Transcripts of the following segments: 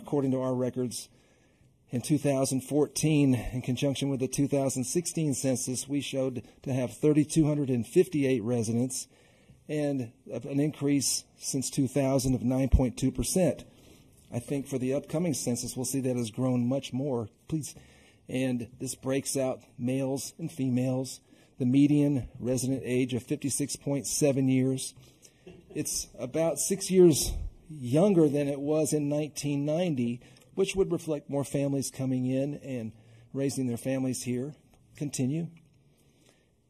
according to our records, in 2014, in conjunction with the 2016 census, we showed to have 3,258 residents and an increase since 2000 of 9.2%. I think for the upcoming census, we'll see that has grown much more. Please. And this breaks out males and females, the median resident age of 56.7 years. It's about 6 years younger than it was in 1990, which would reflect more families coming in and raising their families here. Continue.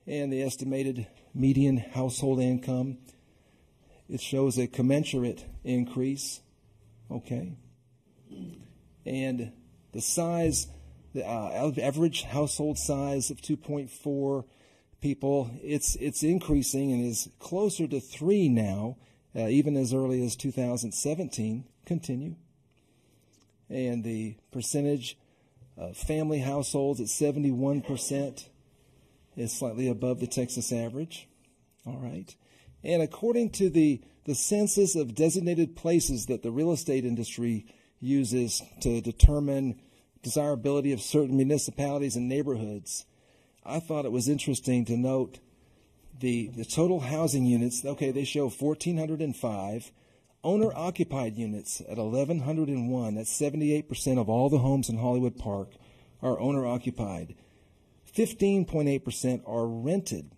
And the estimated median household income, it shows a commensurate increase. Okay. And the size, the average household size of 2.4 people, it's increasing and is closer to 3 now, even as early as 2017. Continue. And the percentage of family households at 71% is slightly above the Texas average. All right. And according to the census of designated places that the real estate industry uses to determine desirability of certain municipalities and neighborhoods, I thought it was interesting to note the total housing units. Okay, they show 1,405. Owner-occupied units at 1,101. That's 78% of all the homes in Hollywood Park are owner-occupied. 15.8% are rented,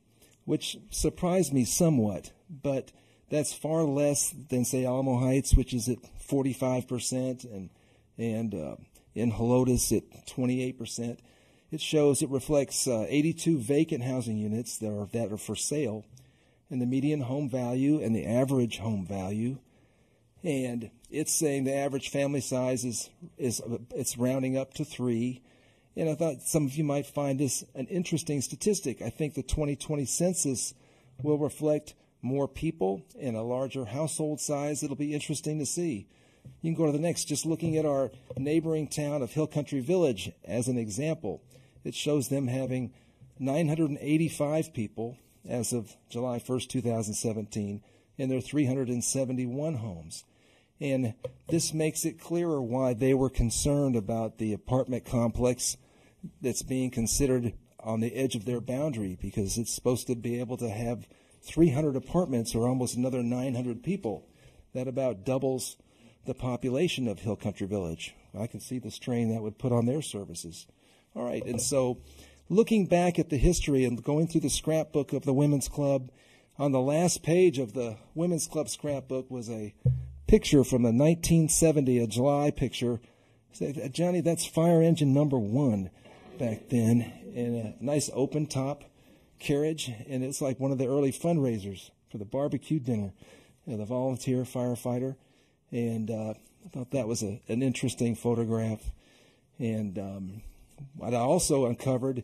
which surprised me somewhat, but that's far less than, say, Alamo Heights, which is at 45%, and in Helotes at 28%. It reflects 82 vacant housing units that are for sale, and the median home value and the average home value. And it's saying the average family size it's rounding up to 3. And I thought some of you might find this an interesting statistic. I think the 2020 census will reflect more people and a larger household size. It'll be interesting to see. You can go to the next. Just looking at our neighboring town of Hill Country Village as an example, it shows them having 985 people as of July 1st, 2017, and there are 371 homes. And this makes it clearer why they were concerned about the apartment complex that's being considered on the edge of their boundary, because it's supposed to be able to have 300 apartments or almost another 900 people. That about doubles the population of Hill Country Village. I can see the strain that would put on their services. All right, and so looking back at the history and going through the scrapbook of the Women's Club, on the last page of the Women's Club scrapbook was a picture from the 1970, a July picture. Johnny, that's fire engine number 1 back then, and a nice open top carriage, and it's like one of the early fundraisers for the barbecue dinner, the volunteer firefighter, and I thought that was an interesting photograph. And what I also uncovered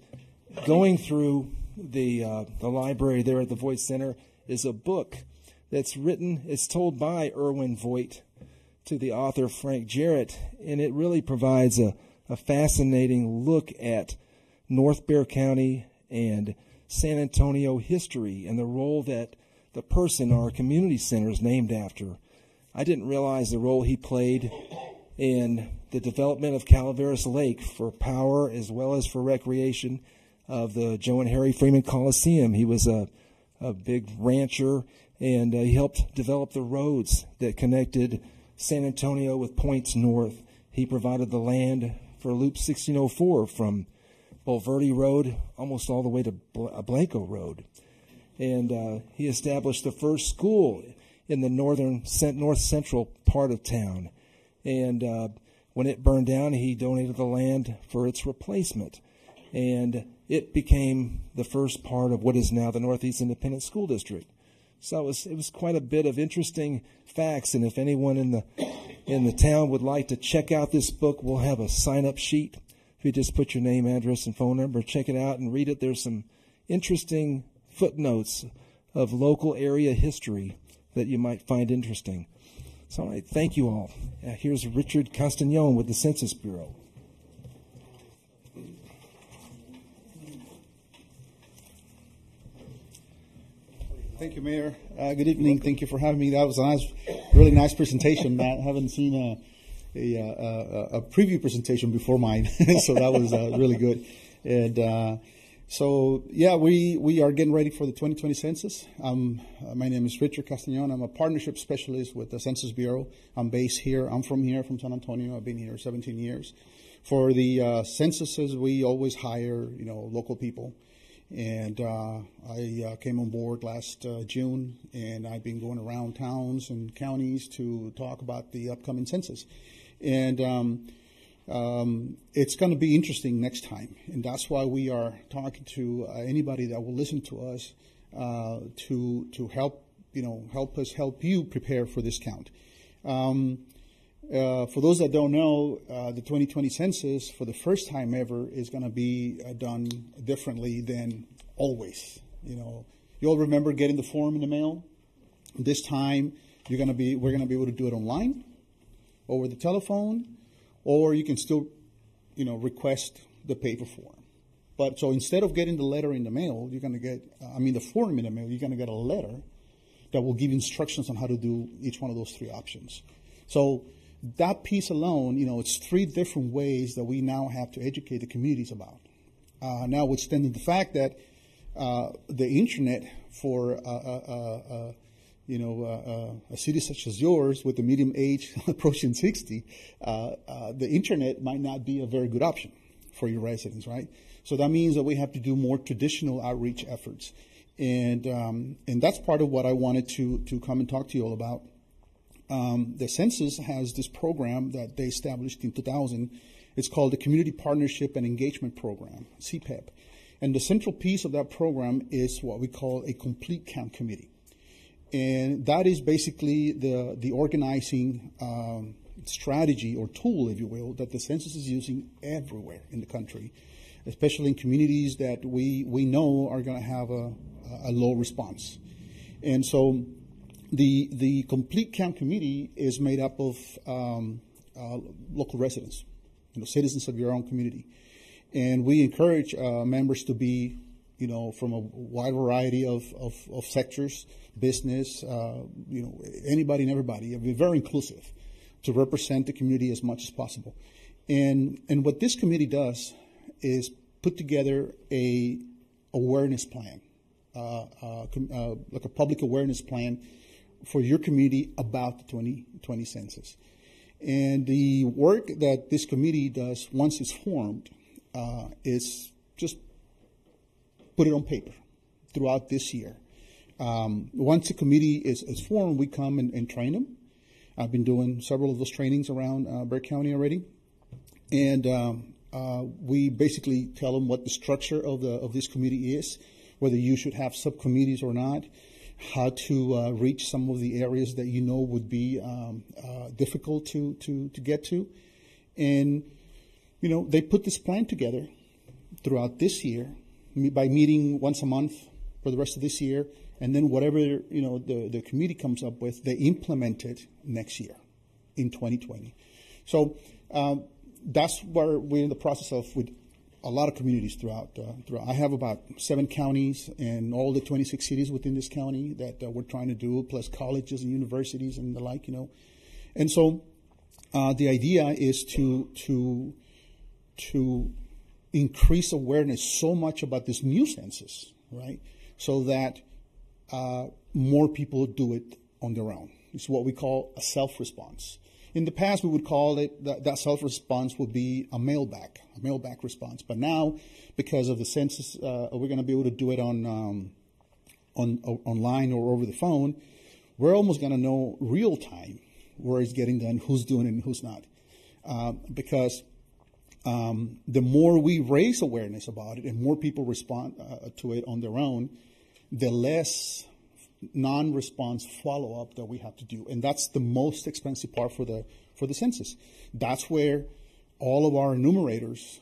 going through the library there at the Voight Center is a book that's written, it's told by Irwin Voight to the author Frank Jarrett, and it really provides a fascinating look at North Bexar County and San Antonio history and the role that the person our community center is named after. I didn't realize the role he played in the development of Calaveras Lake for power as well as for recreation of the Joe and Harry Freeman Coliseum. He was a big rancher, and he helped develop the roads that connected San Antonio with points north. He provided the land for Loop 1604 from Bulverde Road almost all the way to Blanco Road. And he established the first school in the north central part of town. And when it burned down, he donated the land for its replacement. And it became the first part of what is now the Northeast Independent School District. So it was quite a bit of interesting facts. And if anyone in the town would like to check out this book, we'll have a sign-up sheet. If you just put your name, address, and phone number, check it out and read it. There's some interesting footnotes of local area history that you might find interesting. So, all right, thank you all. Here's Richard Castagnon with the Census Bureau. Thank you, Mayor. Good evening. Thank you for having me. That was a really nice presentation, Matt. I haven't seen a preview presentation before mine, so that was really good. And so, yeah, we are getting ready for the 2020 census. My name is Richard Castañon. I'm a partnership specialist with the Census Bureau. I'm based here. I'm from here, from San Antonio. I've been here 17 years. For the censuses, we always hire, local people. And I came on board last June, and I've been going around towns and counties to talk about the upcoming census. And it's going to be interesting next time, and that's why we are talking to anybody that will listen to us to help us help you prepare for this count. For those that don't know, the 2020 census for the first time ever is going to be done differently than always. You all remember getting the form in the mail. This time we're going to be able to do it online, over the telephone, or you can still, request the paper form. But so instead of getting the letter in the mail, you're going to get, the form in the mail, you're going to get a letter that will give instructions on how to do each one of those three options. So that piece alone, it's three different ways that we now have to educate the communities about. Notwithstanding the fact that the internet for a city such as yours with the median age approaching 60, the internet might not be a very good option for your residents, right? So that means that we have to do more traditional outreach efforts. And that's part of what I wanted to come and talk to you all about. The Census has this program that they established in 2000. It's called the Community Partnership and Engagement Program, CPEP. And the central piece of that program is what we call a complete count committee. And that is basically the organizing strategy or tool, if you will, that the Census is using everywhere in the country, especially in communities that we know are going to have a low response. And so the Complete Count Committee is made up of local residents, citizens of your own community. And we encourage members to be from a wide variety of sectors, business, anybody and everybody. We're very inclusive to represent the community as much as possible. And what this committee does is put together a awareness plan, like a public awareness plan for your community about the 2020 census. And the work that this committee does once it's formed is just put it on paper throughout this year. Once the committee is formed, we come and train them. I've been doing several of those trainings around Bexar County already. And we basically tell them what the structure of this committee is, whether you should have subcommittees or not, how to reach some of the areas that would be difficult to get to. And, they put this plan together throughout this year by meeting once a month for the rest of this year, and then whatever the committee comes up with, they implement it next year in 2020. So that's where we're in the process of with a lot of communities throughout. I have about 7 counties and all the 26 cities within this county that we're trying to do, plus colleges and universities and the like, And so the idea is to increase awareness so much about this new census, right? So that more people do it on their own. It's what we call a self-response. In the past, we would call it that self-response would be a mail-back response. But now, because of the census, we're going to be able to do it on online or over the phone. We're almost going to know real time where it's getting done, who's doing it and who's not, because the more we raise awareness about it and more people respond to it on their own, the less non-response follow-up that we have to do. And that's the most expensive part for the census. That's where all of our enumerators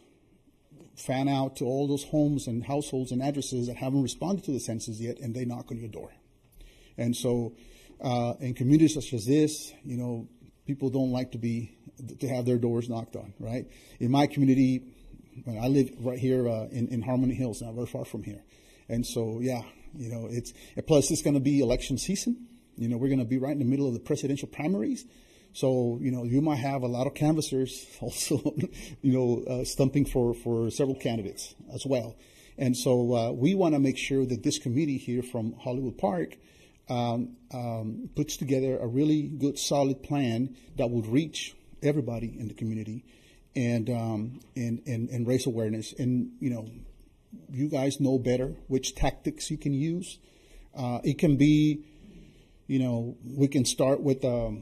fan out to all those homes and households and addresses that haven't responded to the census yet, and they knock on your door. And so in communities such as this, people don't like to have their doors knocked on, right? In my community, I live right here in Harmony Hills, not very far from here. And so, yeah, plus it's going to be election season. We're going to be right in the middle of the presidential primaries. So, you might have a lot of canvassers also, stumping for several candidates as well. And so we want to make sure that this committee here from Hollywood Park puts together a really good, solid plan that would reach everybody in the community and raise awareness. And, you guys know better which tactics you can use. It can be, we can start with a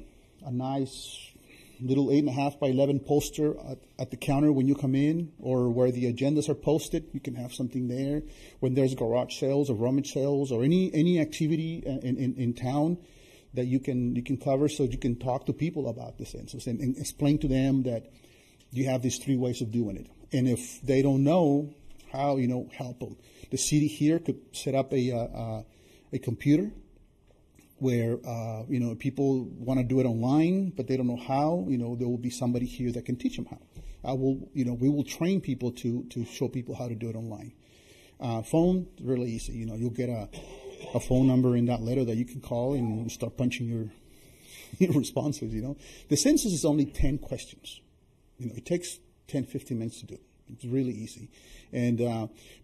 nice little 8.5 by 11 poster at the counter when you come in, or where the agendas are posted. You can have something there. When there's garage sales or rummage sales or any activity in town that you can cover, so you can talk to people about the census and explain to them that you have these 3 ways of doing it. And if they don't know how, help them. The city here could set up a computer where, people want to do it online, but they don't know how. There will be somebody here that can teach them how. We will train people to show people how to do it online. Phone, really easy. You'll get a phone number in that letter that you can call, and you start punching your responses. The census is only 10 questions. It takes 10, 15 minutes to do it. It's really easy. And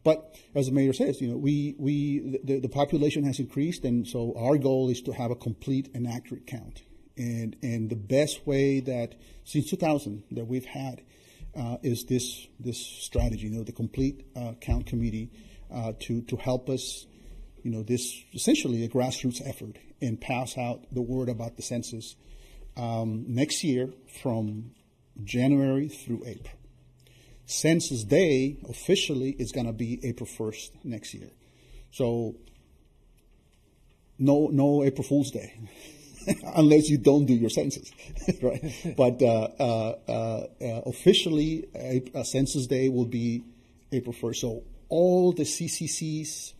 but as the mayor says, the population has increased, and so our goal is to have a complete and accurate count. And the best way that since 2000 that we've had is this strategy, the complete count committee to help us, this essentially a grassroots effort, and pass out the word about the census next year from January through April. Census Day officially is going to be April 1st next year. So no April Fool's Day unless you don't do your census, right? But officially, Census Day will be April 1st. So all the CCCs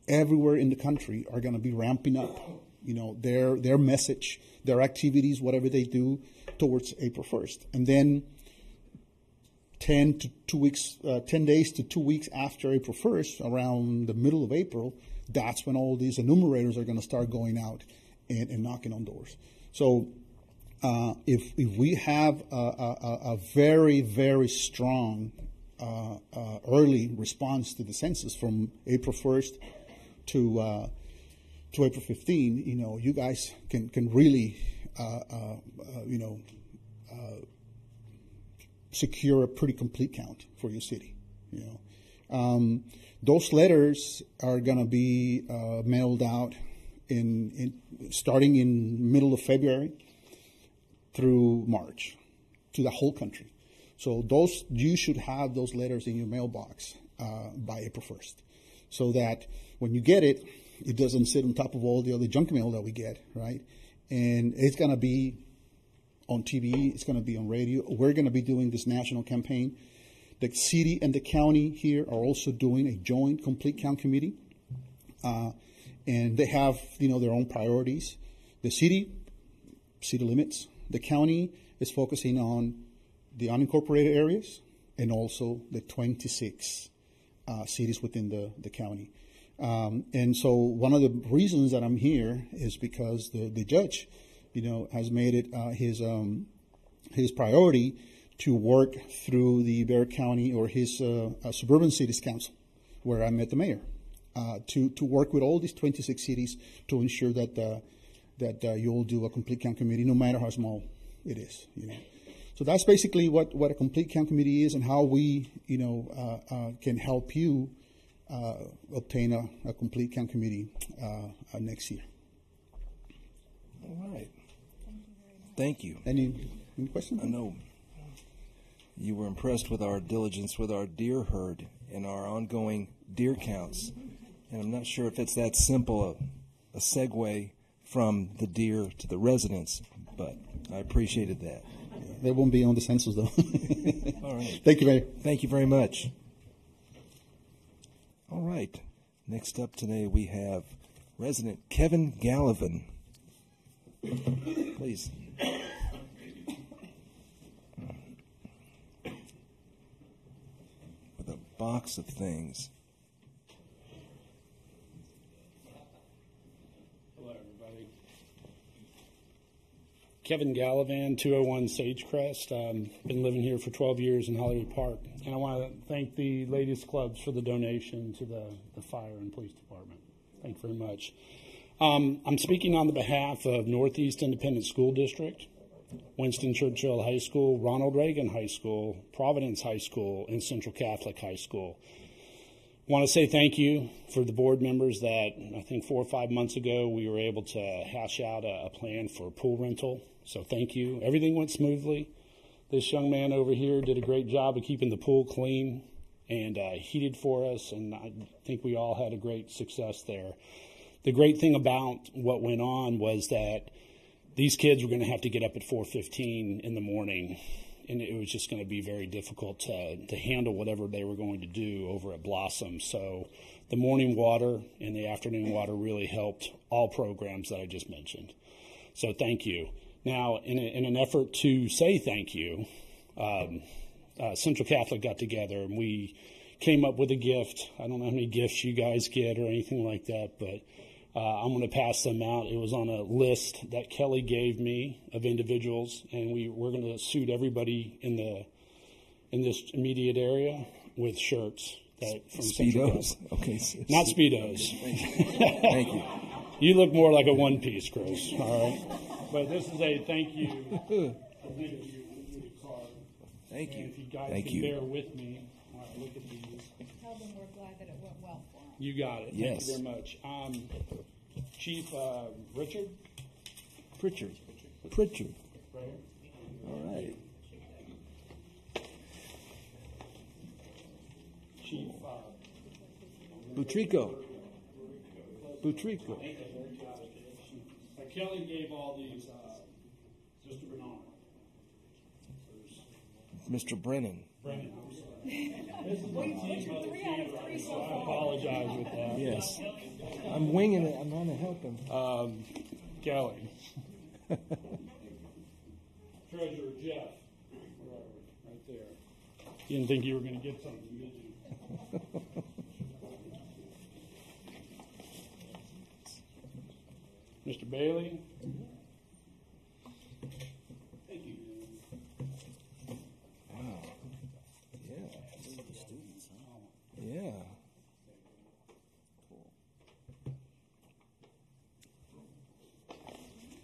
everywhere in the country are going to be ramping up, their message, their activities, whatever they do towards April 1st. And then 10 days to 2 weeks after April 1st, around the middle of April, that's when all these enumerators are going to start going out and knocking on doors. So if we have a very, very strong early response to the census from April 1st to April 15, you guys can really, secure a pretty complete count for your city. Those letters are going to be mailed out starting in middle of February through March to the whole country. So you should have those letters in your mailbox by April 1st, so that when you get it, it doesn't sit on top of all the other junk mail that we get, right? And it's going to be on TV, it's going to be on radio. We're going to be doing this national campaign. The city and the county here are also doing a joint complete count committee. And they have, their own priorities. The city limits. The county is focusing on the unincorporated areas and also the 26 cities within the county. And so one of the reasons that I'm here is because the judge, has made it his priority to work through the Bexar County or his suburban cities council, where I met the mayor, to work with all these 26 cities to ensure that you'll do a complete count committee, no matter how small it is. So that's basically what a complete count committee is, and how we can help you obtain a complete count committee next year. All right. Thank you. Any questions? I know you were impressed with our diligence with our deer herd and our ongoing deer counts. And I'm not sure if it's that simple a segue from the deer to the residents, but I appreciated that. They won't be on the census, though. All right. Thank you, Mayor. Thank you very much. All right. Next up today, we have resident Kevin Gallivan. Please. With a box of things. Hello, everybody. Kevin Gallivan, 201 Sagecrest. Been living here for 12 years in Hollywood Park. And I want to thank the ladies' clubs for the donation to the fire and police department. Thank you very much. I'm speaking on the behalf of Northeast Independent School District, Winston Churchill High School, Ronald Reagan High School, Providence High School, and Central Catholic High School. I want to say thank you for the board members that I think 4 or 5 months ago we were able to hash out a plan for pool rental. So thank you. Everything went smoothly. This young man over here did a great job of keeping the pool clean and heated for us, and I think we all had a great success there. The great thing about what went on was that these kids were going to have to get up at 4:15 in the morning, and it was just going to be very difficult to handle whatever they were going to do over at Blossom. So the morning water and the afternoon water really helped all programs that I just mentioned. So thank you. Now, in an effort to say thank you, Central Catholic got together and we came up with a gift. I don't know how many gifts you guys get or anything like that, but I'm going to pass them out. It was on a list that Kelly gave me of individuals, and we're going to suit everybody in this immediate area with shirts from Speedos. Okay, not Speedos. Thank you. You look more like a one-piece, Chris. All right, but this is a thank you. Thank you. And if you guys Thank can you. bear with me, look at these. Tell them we're glad that it went well for them. You got it. Yes. Thank you very much. Chief Richard? Pritchard. Right here. All right. Chief Butrico. Kelly gave all these just to Bernard. Mr. Brennan. Brennan, I'm sorry. What's your 3 out of 3 so I far? apologize with that. Yes. I'm winging it. I'm trying to help him. Kelly. Treasurer Jeff. Right there. You didn't think you were going to get something, did you? Mr. Bailey. Thank you. Wow. Yeah. Yeah.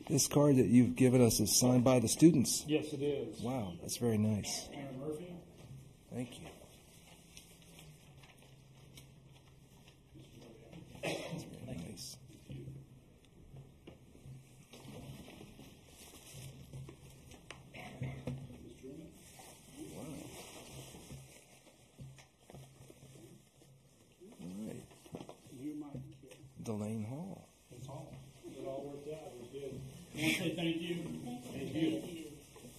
This card that you've given us is signed by the students. Yes, it is. Wow, that's very nice. Aaron Murphy. Thank you. That's very nice. Wow. All right. You might care. Delane Hall. That's all. It all worked out. It was good. I want to say thank you. Thank you.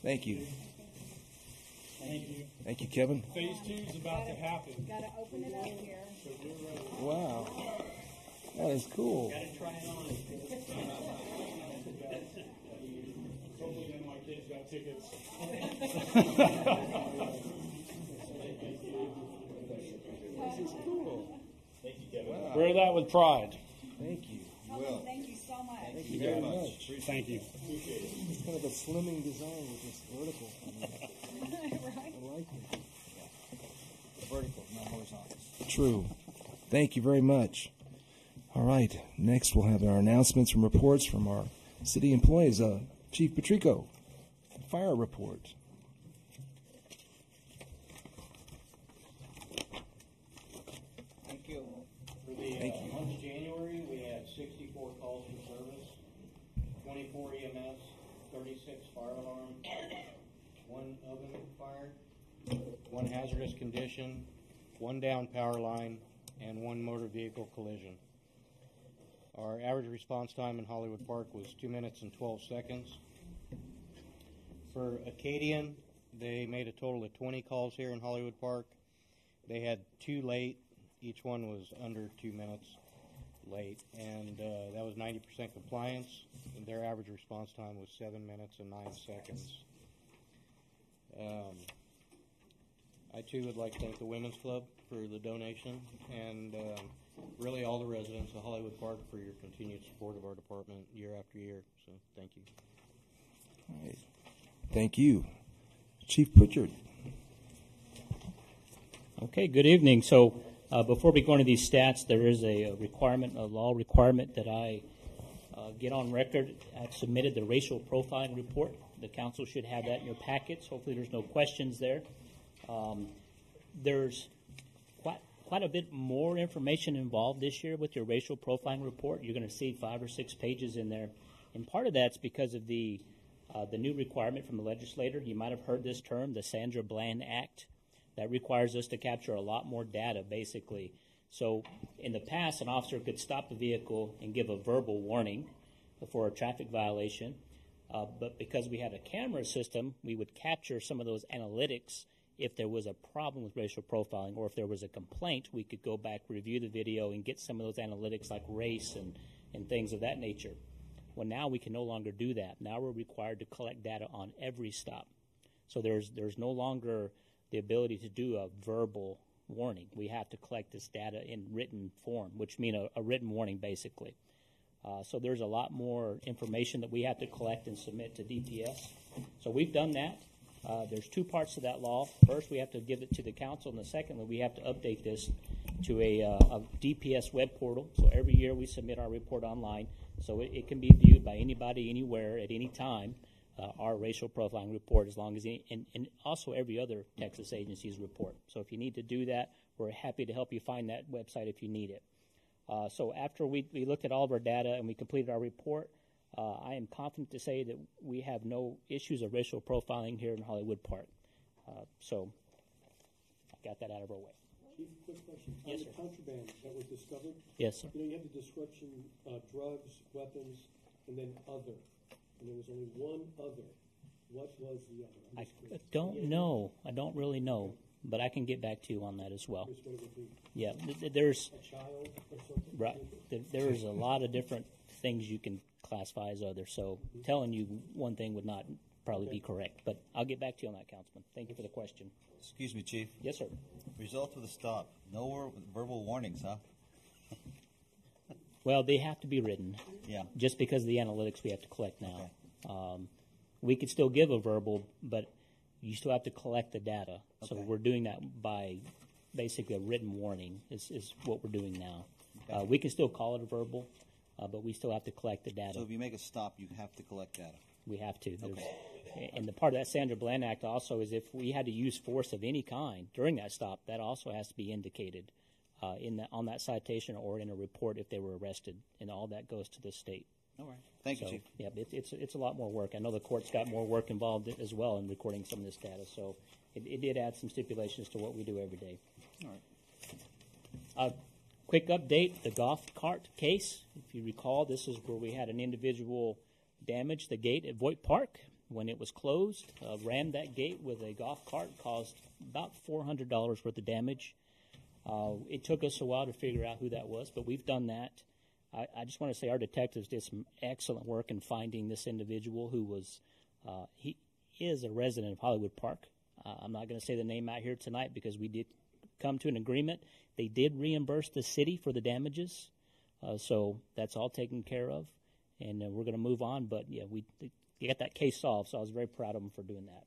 Thank you. Thank you. Thank you, Kevin. Phase 2 is about to happen. Got to open it up here. So we're ready. Wow. That is cool. Hopefully none of my kids got tickets. This is cool. Wow. Wear that with pride. Thank you. Thank you so much. Thank you very much. Thank you. It's kind of a slimming design with this vertical. Right? I like it. Vertical, not horizontal. True. Thank you very much. All right. Next, we'll have our announcements and reports from our city employees. Chief Patrico, fire report. Thank you. For the month of January, we had 64 calls for service, 24 EMS, 36 fire alarms, 1 oven fire, 1 hazardous condition, 1 down power line, and 1 motor vehicle collision. Our average response time in Hollywood Park was 2 minutes and 12 seconds. For Acadian, they made a total of 20 calls here in Hollywood Park. They had 2 late. Each one was under 2 minutes late, and that was 90% compliance. And their average response time was 7 minutes and 9 seconds. I too would like to thank the Women's Club for the donation, and really all the residents of Hollywood Park for your continued support of our department year after year. So thank you. All right. Thank you. Chief Pritchard. Okay, good evening. So before we go into these stats, there is a requirement, a law requirement that I get on record. I've submitted the racial profiling report. The council should have that in your packets. Hopefully there's no questions there. There's quite a bit more information involved this year with your racial profiling report. You're going to see 5 or 6 pages in there. And part of that's because of the new requirement from the legislator. You might have heard this term, the Sandra Bland Act. That requires us to capture a lot more data, basically. So in the past, an officer could stop a vehicle and give a verbal warning for a traffic violation. But because we had a camera system, we would capture some of those analytics. If there was a problem with racial profiling or if there was a complaint, we could go back, review the video, and get some of those analytics like race and things of that nature. Well, now we can no longer do that. Now we're required to collect data on every stop. So there's no longer the ability to do a verbal warning. We have to collect this data in written form, which means a written warning, basically. So there's a lot more information that we have to collect and submit to DPS. So we've done that. There's 2 parts to that law. First, we have to give it to the council, and the second, we have to update this to a DPS web portal. So every year we submit our report online, so it can be viewed by anybody, anywhere, at any time. Our racial profiling report, as long as and also every other Texas agency's report. So if you need to do that, we're happy to help you find that website if you need it. So after we looked at all of our data and we completed our report, I am confident to say that we have no issues of racial profiling here in Hollywood Park. So I got that out of our way. Chief, quick question. Yes, on sir. the contraband that was discovered, Yes, sir. you have the description, drugs, weapons, and then other. And there was only one other. What was the other? I don't know. I don't really know, but I can get back to you on that as well. What it would be? Yeah, there's A child or something? right. There's a lot of different things you can classify as other. So telling you one thing would not probably be correct. But I'll get back to you on that, Councilman. Thank you for the question. Excuse me, Chief. Yes, sir. Result of the stop. No verbal warnings, huh? Well, they have to be written. Yeah. Just because of the analytics we have to collect now. We could still give a verbal, but you still have to collect the data. So Okay. we're doing that by basically a written warning is what we're doing now. Okay. We can still call it a verbal, but we still have to collect the data. So if you make a stop, you have to collect data. We have to. And the part of that Sandra Bland Act also is if we had to use force of any kind during that stop, that also has to be indicated on that citation or in a report if they were arrested, and all that goes to the state. All right. Thank you, Chief. Yeah, it's a lot more work. I know the court's got more work involved as well in recording some of this data, so it did add some stipulations to what we do every day. All right. Quick update, the golf cart case. If you recall, this is where we had an individual damage the gate at Voigt Park when it was closed, rammed that gate with a golf cart, caused about $400 worth of damage. It took us a while to figure out who that was, but we've done that. I just want to say our detectives did some excellent work in finding this individual who was, he is a resident of Hollywood Park. I'm not going to say the name out here tonight because we did come to an agreement. They did reimburse the city for the damages, so that's all taken care of, and we're going to move on. But, yeah, we got that case solved, so I was very proud of them for doing that.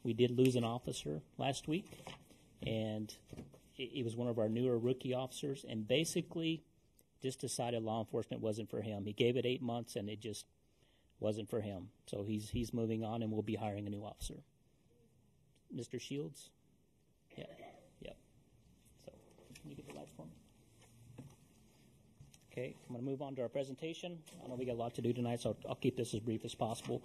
We did lose an officer last week, and he was one of our newer rookie officers, and basically just decided law enforcement wasn't for him. He gave it 8 months, and it just wasn't for him. So he's moving on, and we'll be hiring a new officer. Mr. Shields? Yeah. So can you get the lights for me? Okay, I'm going to move on to our presentation. I know we got a lot to do tonight, so I'll keep this as brief as possible.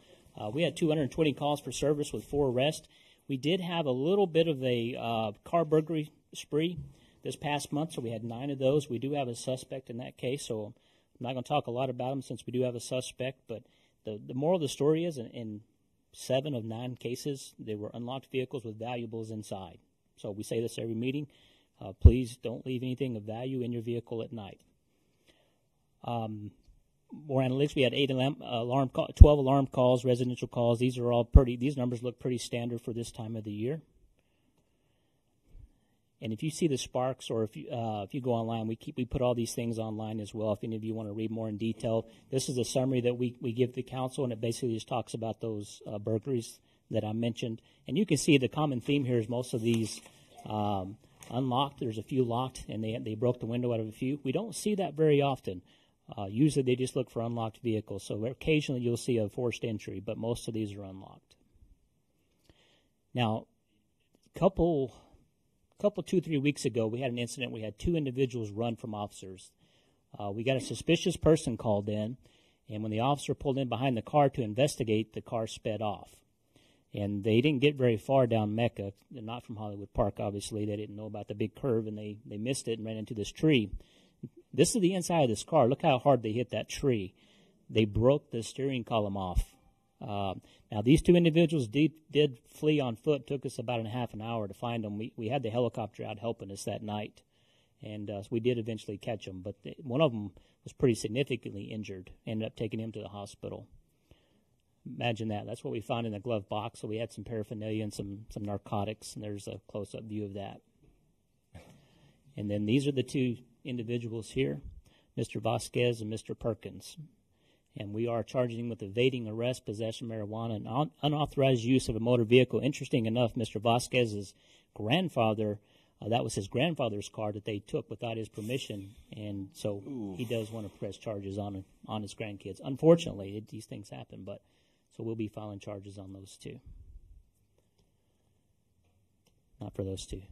We had 220 calls for service with 4 arrests. We did have a little bit of a car burglary spree this past month, so we had 9 of those. We do have a suspect in that case, so I'm not going to talk a lot about him since we do have a suspect, but the moral of the story is in 7 of 9 cases, they were unlocked vehicles with valuables inside. So we say this every meeting. Please don't leave anything of value in your vehicle at night. More analytics. We had 12 alarm calls, residential calls. These numbers look pretty standard for this time of the year. And if you see the sparks, or if you go online, we put all these things online as well. If any of you want to read more in detail, this is a summary that we give the council, and it basically just talks about those burglaries that I mentioned. And you can see the common theme here is most of these unlocked. There's a few locked, and they broke the window out of a few. We don't see that very often. Usually they just look for unlocked vehicles. So occasionally you'll see a forced entry, but most of these are unlocked. Now, couple 2-3 weeks ago, we had an incident. We had 2 individuals run from officers. We got a suspicious person called in, and when the officer pulled in behind the car to investigate, the car sped off. And they didn't get very far down Mecca. They're not from Hollywood Park, obviously. They didn't know about the big curve, and they missed it and ran into this tree. This is the inside of this car. Look how hard they hit that tree. They broke the steering column off. Now, these 2 individuals did flee on foot. It took us about half an hour to find them. We had the helicopter out helping us that night, and so we did eventually catch them. But one of them was pretty significantly injured. Ended up taking him to the hospital. Imagine that. That's what we found in the glove box. So we had some paraphernalia and some narcotics, and there's a close-up view of that. And then these are the 2 individuals here, Mr. Vasquez and Mr. Perkins. And we are charging him with evading arrest, possession of marijuana, and unauthorized use of a motor vehicle. Interesting enough, Mr. Vasquez's grandfather, that was his grandfather's car that they took without his permission, and so he does want to press charges on his grandkids. Unfortunately, these things happen, but so we'll be filing charges on those 2. Not for those 2.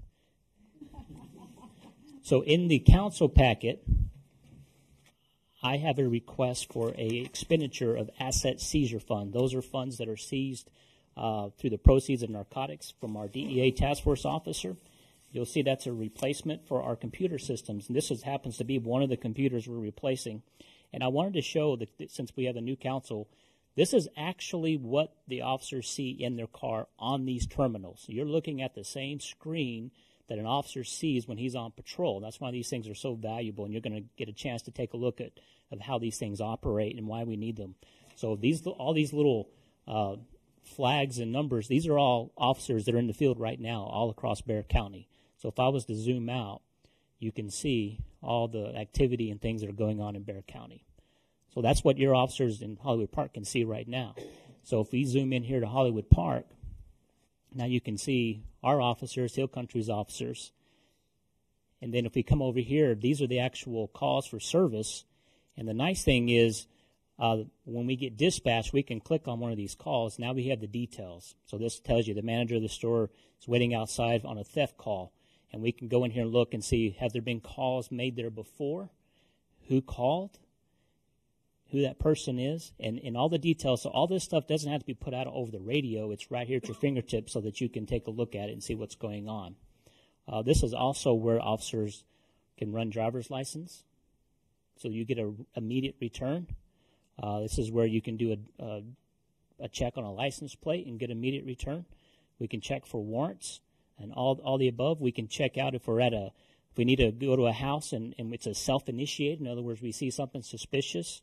So in the council packet, I have a request for a expenditure of asset seizure fund. Those are funds that are seized through the proceeds of narcotics from our DEA task force officer. You'll see that's a replacement for our computer systems, and this happens to be one of the computers we're replacing. And I wanted to show that since we have a new council, this is actually what the officers see in their car on these terminals. So you're looking at the same screen that an officer sees when he's on patrol. That's why these things are so valuable, and you're going to get a chance to take a look at how these things operate and why we need them. So all these little flags and numbers, these are all officers that are in the field right now all across Bexar County. So if I was to zoom out, you can see all the activity and things that are going on in Bexar County. So that's what your officers in Hollywood Park can see right now. So if we zoom in here to Hollywood Park, now you can see our officers, Hill Country's officers. And then if we come over here, these are the actual calls for service. And the nice thing is when we get dispatched, we can click on one of these calls. Now we have the details. So this tells you the manager of the store is waiting outside on a theft call. And we can go in here and look and see, have there been calls made there before? Who called? Who that person is, and all the details. So all this stuff doesn't have to be put out over the radio. It's right here at your fingertips so that you can take a look at it and see what's going on. This is also where officers can run driver's license. So you get an immediate return. This is where you can do a check on a license plate and get immediate return. We can check for warrants and all the above. We can check out if we need to go to a house and it's a self-initiated. In other words, we see something suspicious.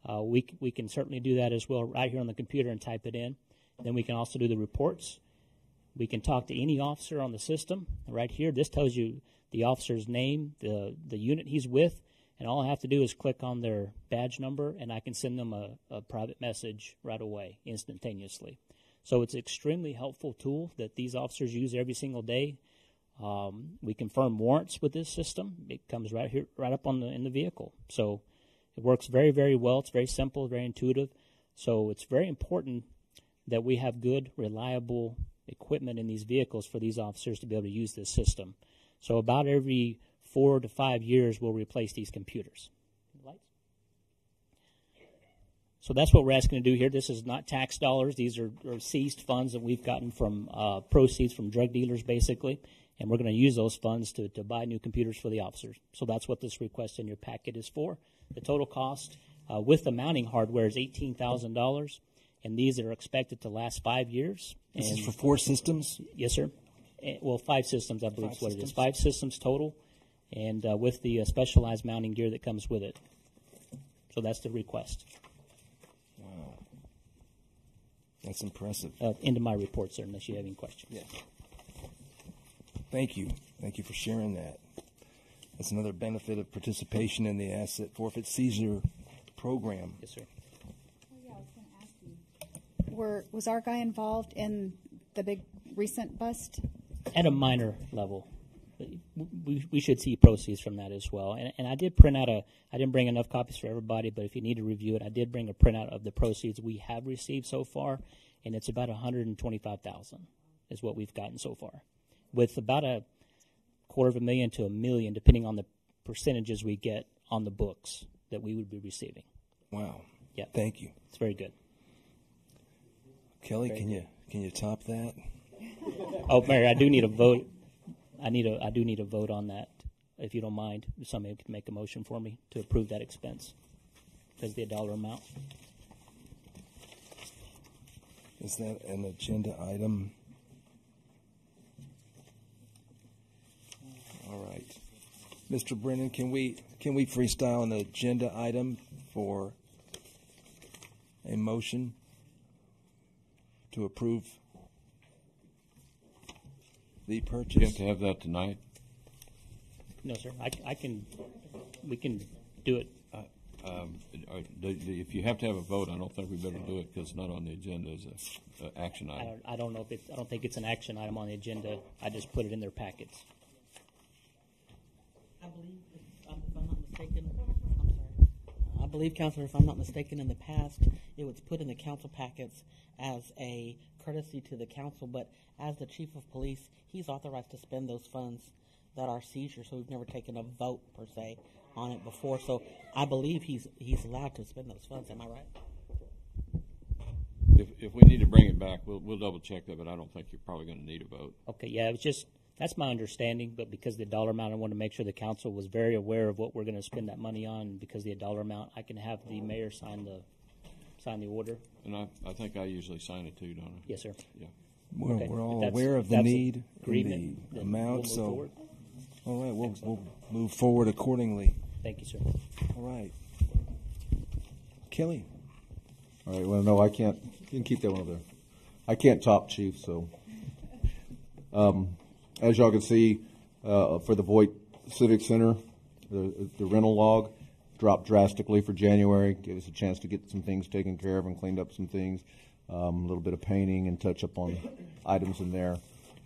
We can certainly do that as well right here on the computer and type it in. Then we can also do the reports. We can talk to any officer on the system. Right here, this tells you the officer's name, the unit he's with, and all I have to do is click on their badge number, and I can send them a private message right away, instantaneously. So it's an extremely helpful tool that these officers use every single day. We confirm warrants with this system. It comes right here, right up in the vehicle. So it works very, very well. It's very simple, very intuitive. So it's very important that we have good, reliable equipment in these vehicles for these officers to be able to use this system. So about every 4 to 5 years, we'll replace these computers. Lights? So that's what we're asking to do here. This is not tax dollars. These are seized funds that we've gotten from proceeds from drug dealers, basically. And we're going to use those funds to buy new computers for the officers. So that's what this request in your packet is for. The total cost with the mounting hardware is $18,000, and these are expected to last 5 years. This is for 4 systems? Yes, sir. Well, 5 systems, I believe is what it is. 5 systems total, and with the specialized mounting gear that comes with it. So that's the request. Wow. That's impressive. Into my report, sir, unless you have any questions. Yeah. Thank you. Thank you for sharing that. That's another benefit of participation in the asset forfeit seizure program. Yes, sir. Oh, yeah, I was going to ask you. Was our guy involved in the big recent bust? At a minor level. We should see proceeds from that as well. And I did print out I didn't bring enough copies for everybody, but if you need to review it, I did bring a printout of the proceeds we have received so far, and it's about $125,000 is what we've gotten so far, with about $250,000 to $1 million, depending on the percentages we get on the books that we would be receiving. Wow. Yeah. Thank you. It's very good. Kelly, can you top that? Oh, Mary, I do need a vote. I do need a vote on that, if you don't mind. Somebody could make a motion for me to approve that expense because the dollar amount. Is that an agenda item? All right. Mr. Brennan, can we freestyle an agenda item for a motion to approve the purchase? You have to have that tonight. No, sir. We can do it. If you have to have a vote, I don't think we better do it because it's not on the agenda as an action item. I don't know if I don't think it's an action item on the agenda. I just put it in their packets. I believe, if I'm not mistaken, I'm sorry. I believe, Counselor, if I'm not mistaken, in the past, it was put in the council packets as a courtesy to the council, but as the chief of police, he's authorized to spend those funds that are seizure, so we've never taken a vote, per se, on it before. So I believe he's allowed to spend those funds. Am I right? If we need to bring it back, we'll double check that, but I don't think you're probably going to need a vote. Okay, yeah, it was just, that's my understanding, but because of the dollar amount, I want to make sure the council was very aware of what we're going to spend that money on. Because of the dollar amount, I can have the mayor sign the order. And I think I usually sign it too, don't I? Yes, sir. Yeah. We're all aware of the need and the amount, we'll so forward. all right, we'll move forward accordingly. Thank you, sir. All right. Kelly. All right, well, no, I can't. You can keep that one over there. I can't top Chief, so. As y'all can see, for the Voight Civic Center, the rental log dropped drastically for January. Gave us a chance to get some things taken care of and cleaned up some things. A little bit of painting and touch up on items in there.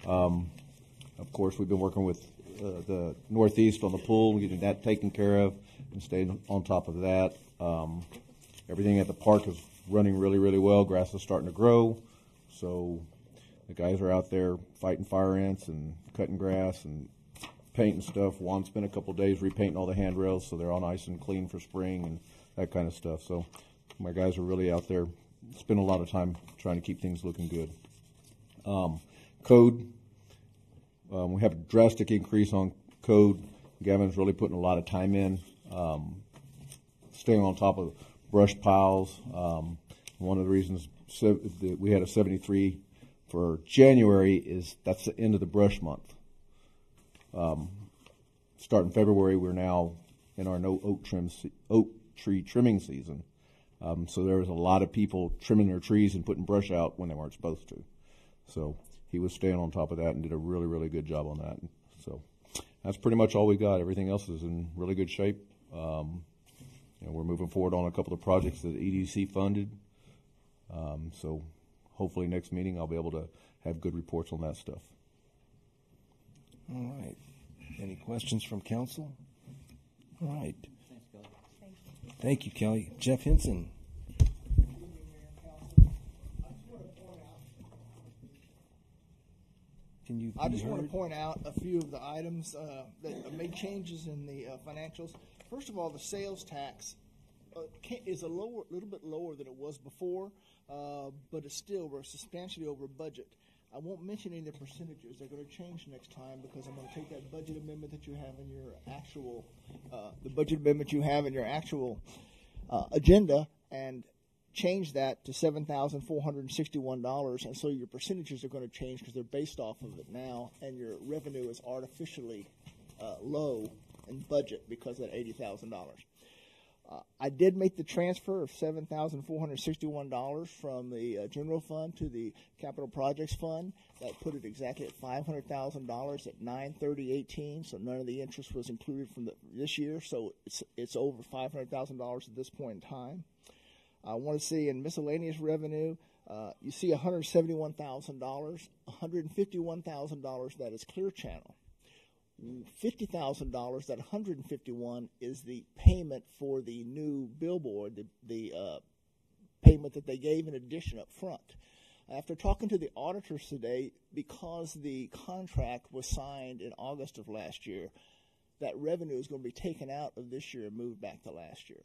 Of course, we've been working with the Northeast on the pool, getting that taken care of and staying on top of that. Everything at the park is running really, really well. Grass is starting to grow. So the guys are out there fighting fire ants and cutting grass and painting stuff. Juan spent a couple of days repainting all the handrails so they're all nice and clean for spring and that kind of stuff. So my guys are really out there spending a lot of time trying to keep things looking good. Code. We have a drastic increase on code. Gavin's really putting a lot of time in, staying on top of brush piles. One of the reasons that we had a 73 for January is that's the end of the brush month. Starting February, we're now in our no oak tree trimming season. So there was a lot of people trimming their trees and putting brush out when they weren't supposed to. So he was staying on top of that and did a really, really good job on that. So that's pretty much all we got. Everything else is in really good shape. We're moving forward on a couple of projects that EDC funded. So hopefully next meeting I'll be able to have good reports on that stuff. All right. Any questions from council? All right. Thank you, Kelly. Jeff Henson. I just want to point out a few of the items that made changes in the financials. First of all, the sales tax is a little bit lower than it was before, but it's still we're substantially over budget. I won't mention any of the percentages. They're going to change next time because I'm going to take that budget amendment that you have in your actual, agenda and change that to $7,461, and so your percentages are going to change because they're based off of it now, and your revenue is artificially low in budget because of that $80,000. I did make the transfer of $7,461 from the general fund to the capital projects fund. That put it exactly at $500,000 at 9/30/18. So none of the interest was included from this year. So it's over $500,000 at this point in time. I want to see in miscellaneous revenue, you see $171,000, $151,000 that is Clear Channel. $50,000, that $151 is the payment for the new billboard, the payment that they gave in addition up front. After talking to the auditors today, because the contract was signed in August of last year, that revenue is going to be taken out of this year and moved back to last year.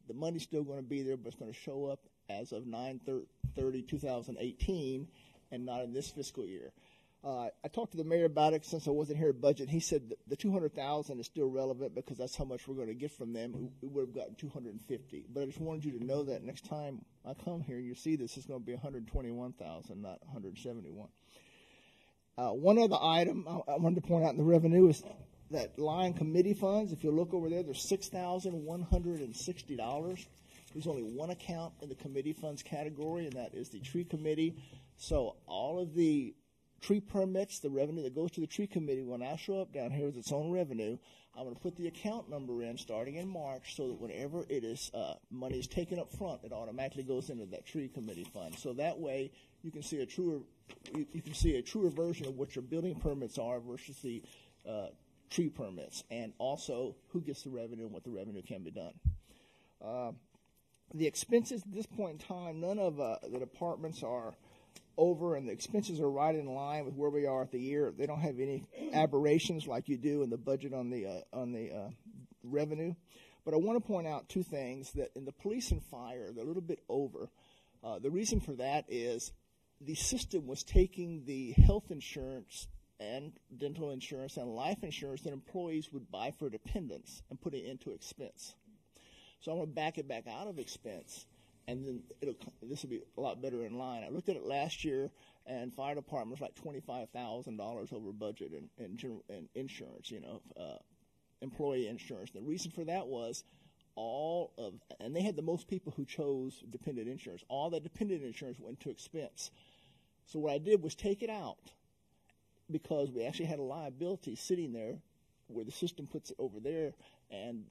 The money's still going to be there, but it's going to show up as of 9/30/2018 and not in this fiscal year. I talked to the mayor about it since I wasn't here at budget. He said that the $200,000 is still relevant because that's how much we're going to get from them. We would have gotten $250,000. But I just wanted you to know that next time I come here, you see this is going to be $121,000, not $171,000. One other item I wanted to point out in the revenue is that line committee funds. If you look over there, there's $6,160. There's only one account in the committee funds category, and that is the tree committee. So all of the tree permits, the revenue that goes to the tree committee, will now show up down here as its own revenue. I'm going to put the account number in starting in March so that whenever it is money is taken up front, it automatically goes into that tree committee fund. So that way you can see a truer version of what your building permits are versus the tree permits, and also who gets the revenue and what the revenue can be done. The expenses at this point in time, none of the departments are over, and the expenses are right in line with where we are at the year. They don't have any aberrations like you do in the budget on the revenue. But I want to point out two things: that in the police and fire, they're a little bit over. The reason for that is the system was taking the health insurance and dental insurance and life insurance that employees would buy for dependents and put it into expense. So I'm going to back it back out of expense, and then this will be a lot better in line. I looked at it last year, and fire department was like $25,000 over budget in insurance, employee insurance. The reason for that was and they had the most people who chose dependent insurance. All that dependent insurance went to expense. So what I did was take it out, because we actually had a liability sitting there where the system puts it over there, and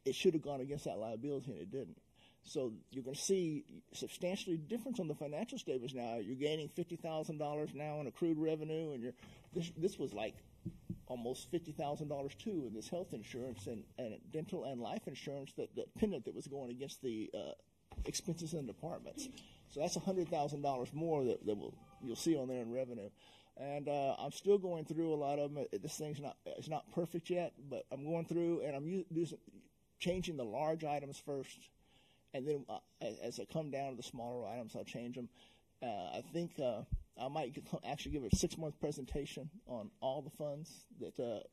it should have gone against that liability, and it didn't. So you're going to see substantially difference on the financial statements now. You're gaining $50,000 now in accrued revenue, and this was like almost $50,000 too in this health insurance and dental and life insurance that pendant that was going against the expenses in departments. So that's $100,000 more that you'll see on there in revenue. And I'm still going through a lot of them. This thing's not perfect yet, but I'm going through, and I'm changing the large items first, and then as I come down to the smaller items, I'll change them. I think I might actually give a 6-month presentation on all the funds that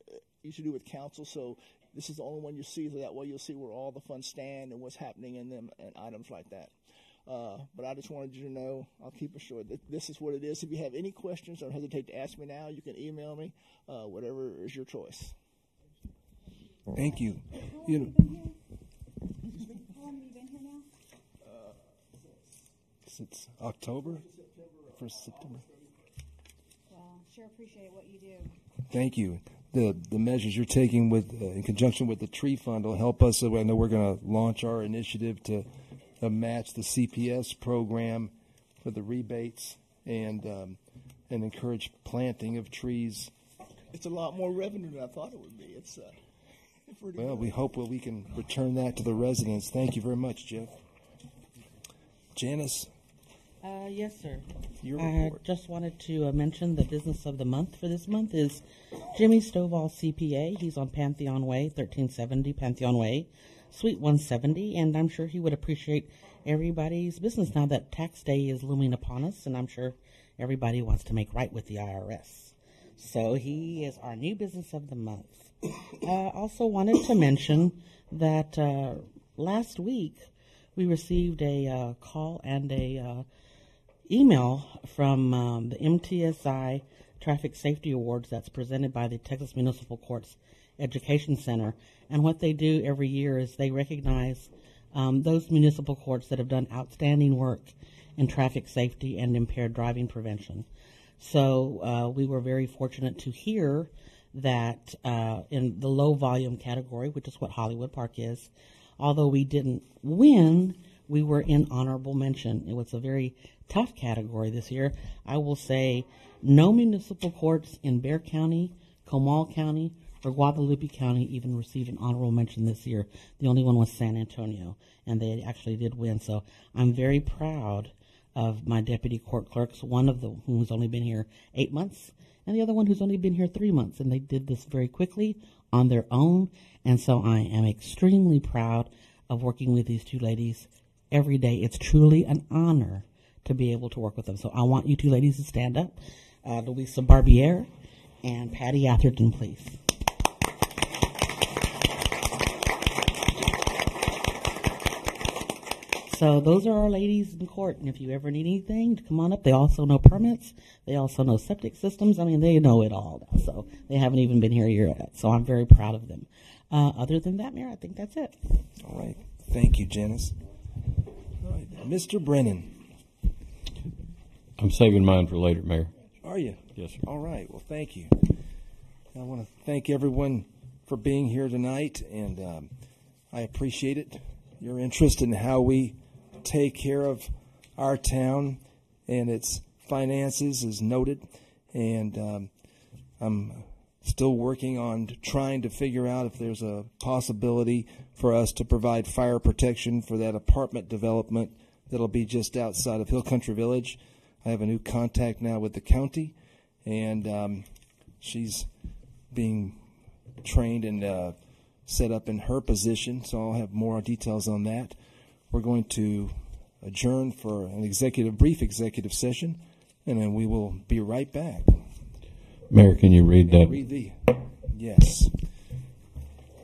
you should do with council. So this is the only one you see, so that way you'll see where all the funds stand and what's happening in them and items like that. But I just wanted you to know, I'll keep it short. This is what it is. If you have any questions, don't hesitate to ask me now. You can email me, whatever is your choice. Thank you. How long have you been here now? Since October, 1st September. Well, sure appreciate what you do. Thank you. The measures you're taking with in conjunction with the tree fund will help us. I know we're going to launch our initiative to match the CPS program for the rebates and encourage planting of trees. It's a lot more revenue than I thought it would be. It's well, we hope we can return that to the residents. Thank you very much, Jeff. Janice? Yes, sir. Your I report. just wanted to mention the business of the month for this month is Jimmy Stovall, CPA. He's on Pantheon Way, 1370 Pantheon Way, Suite 170, and I'm sure he would appreciate everybody's business now that tax day is looming upon us, and I'm sure everybody wants to make right with the IRS. So he is our new business of the month. Also wanted to mention that last week we received a call and a email from the MTSI Traffic Safety Awards that's presented by the Texas Municipal Courts Education Center. And what they do every year is they recognize those municipal courts that have done outstanding work in traffic safety and impaired driving prevention. So we were very fortunate to hear that in the low volume category, which is what Hollywood Park is, although we didn't win, we were in honorable mention. It was a very tough category this year. I will say no municipal courts in Bexar County, Comal County, or Guadalupe County even received an honorable mention this year. The only one was San Antonio, and they actually did win. So I'm very proud of my deputy court clerks, one of them who's only been here 8 months, and the other one who's only been here 3 months. And they did this very quickly on their own. And so I am extremely proud of working with these two ladies every day. It's truly an honor to be able to work with them. So I want you two ladies to stand up. Louisa Barbier and Patty Atherton, please. So those are our ladies in court, and if you ever need anything, come on up. They also know permits. They also know septic systems. I mean, they know it all now, so they haven't even been here a year yet. So I'm very proud of them. Other than that, Mayor, I think that's it. All right. Thank you, Janice. All right. Mr. Brennan. I'm saving mine for later, Mayor. Are you? Yes, sir. All right. Well, thank you. I want to thank everyone for being here tonight, and I appreciate it, your interest in how we take care of our town and its finances is noted, and I'm still working on trying to figure out if there's a possibility for us to provide fire protection for that apartment development that'll be just outside of Hill Country Village. I have a new contact now with the county, and she's being trained and set up in her position, so I'll have more details on that. We're going to adjourn for an brief executive session, and then we will be right back. Mayor, can you read that? Yes.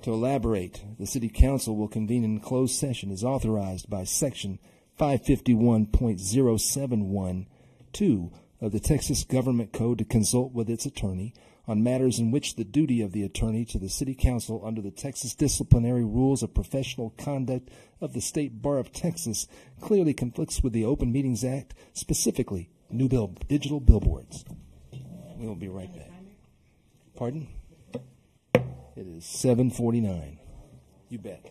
To elaborate, the City Council will convene in closed session as authorized by Section 551.0712 of the Texas Government Code to consult with its attorney on matters in which the duty of the attorney to the City Council under the Texas Disciplinary Rules of Professional Conduct of the State Bar of Texas clearly conflicts with the Open Meetings Act, specifically digital billboards. We will be right back. Pardon? It is 7:49. You bet.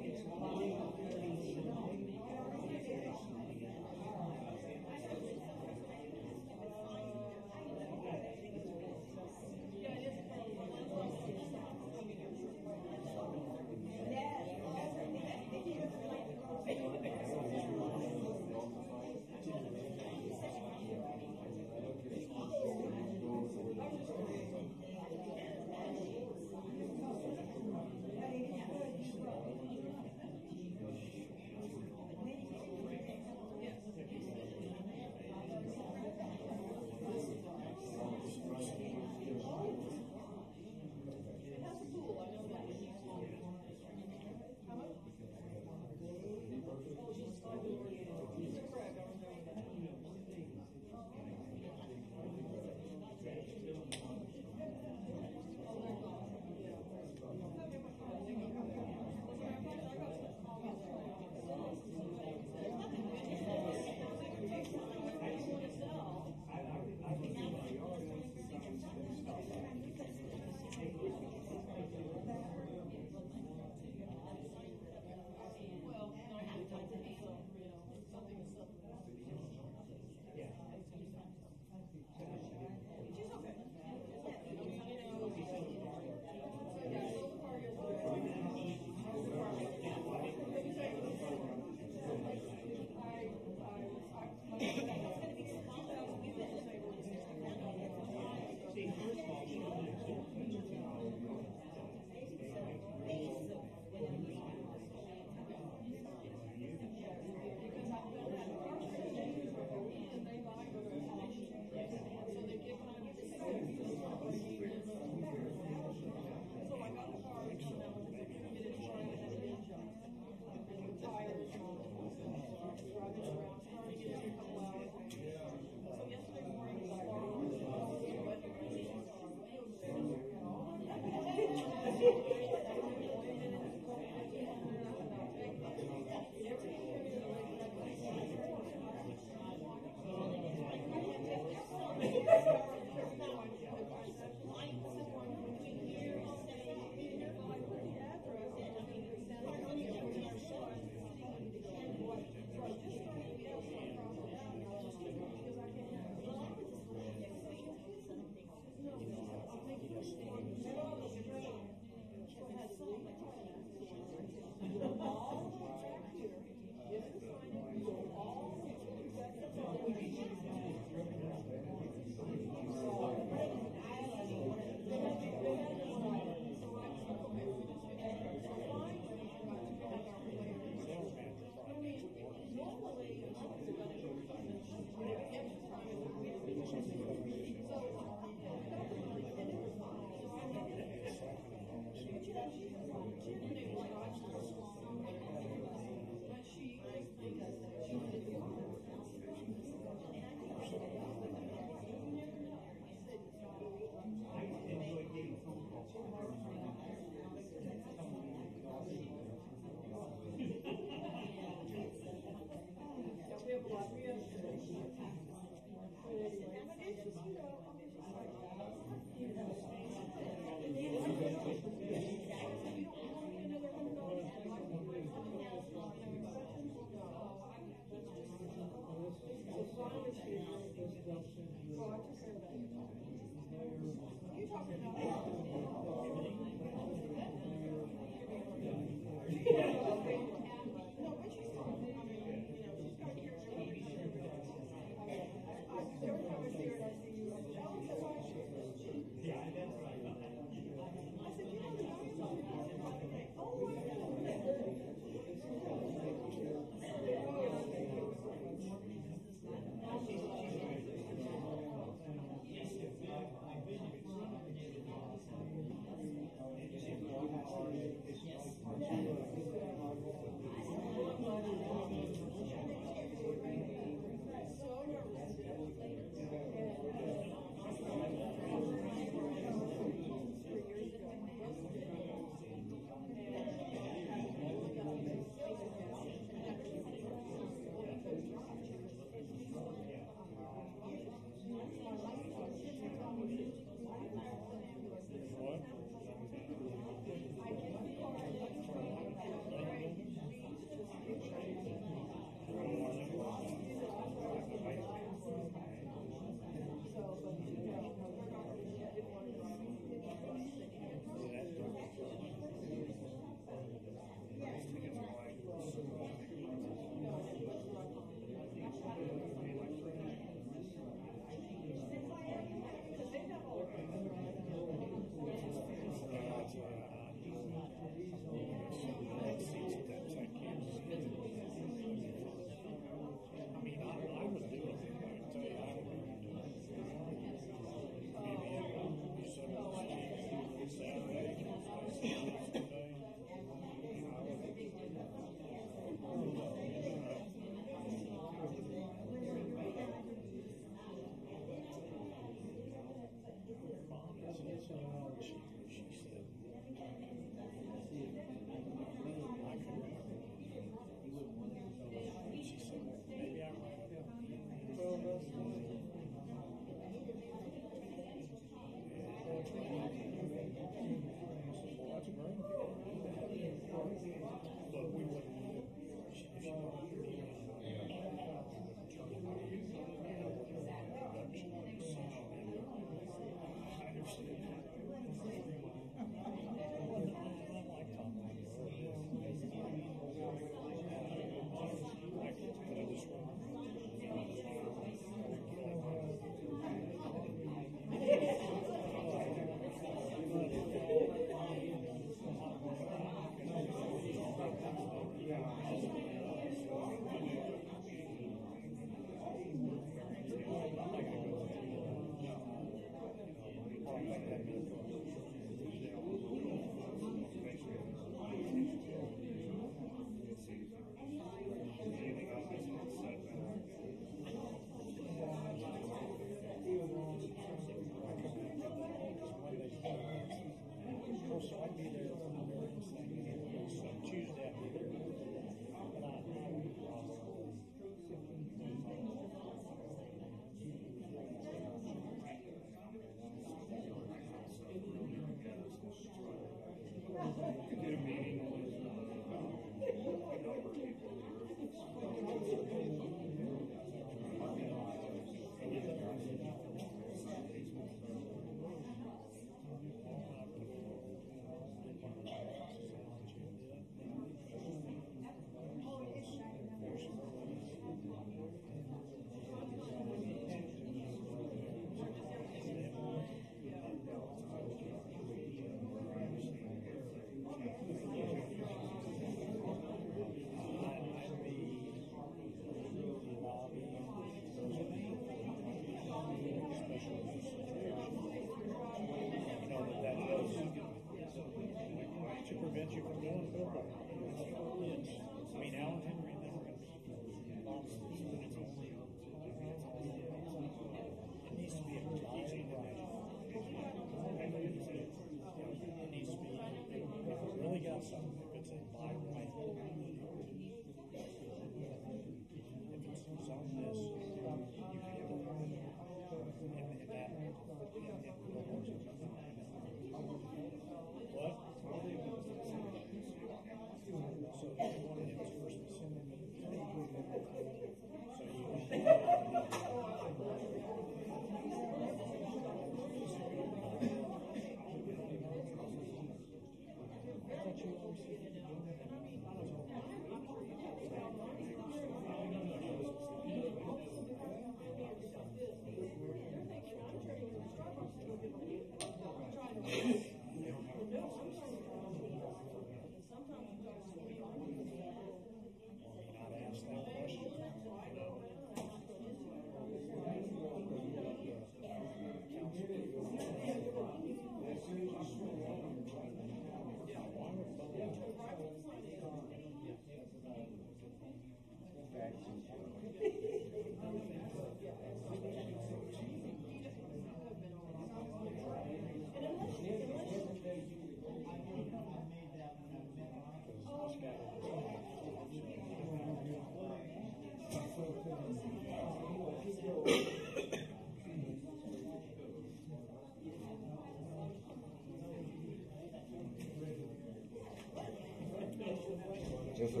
Yes, sir.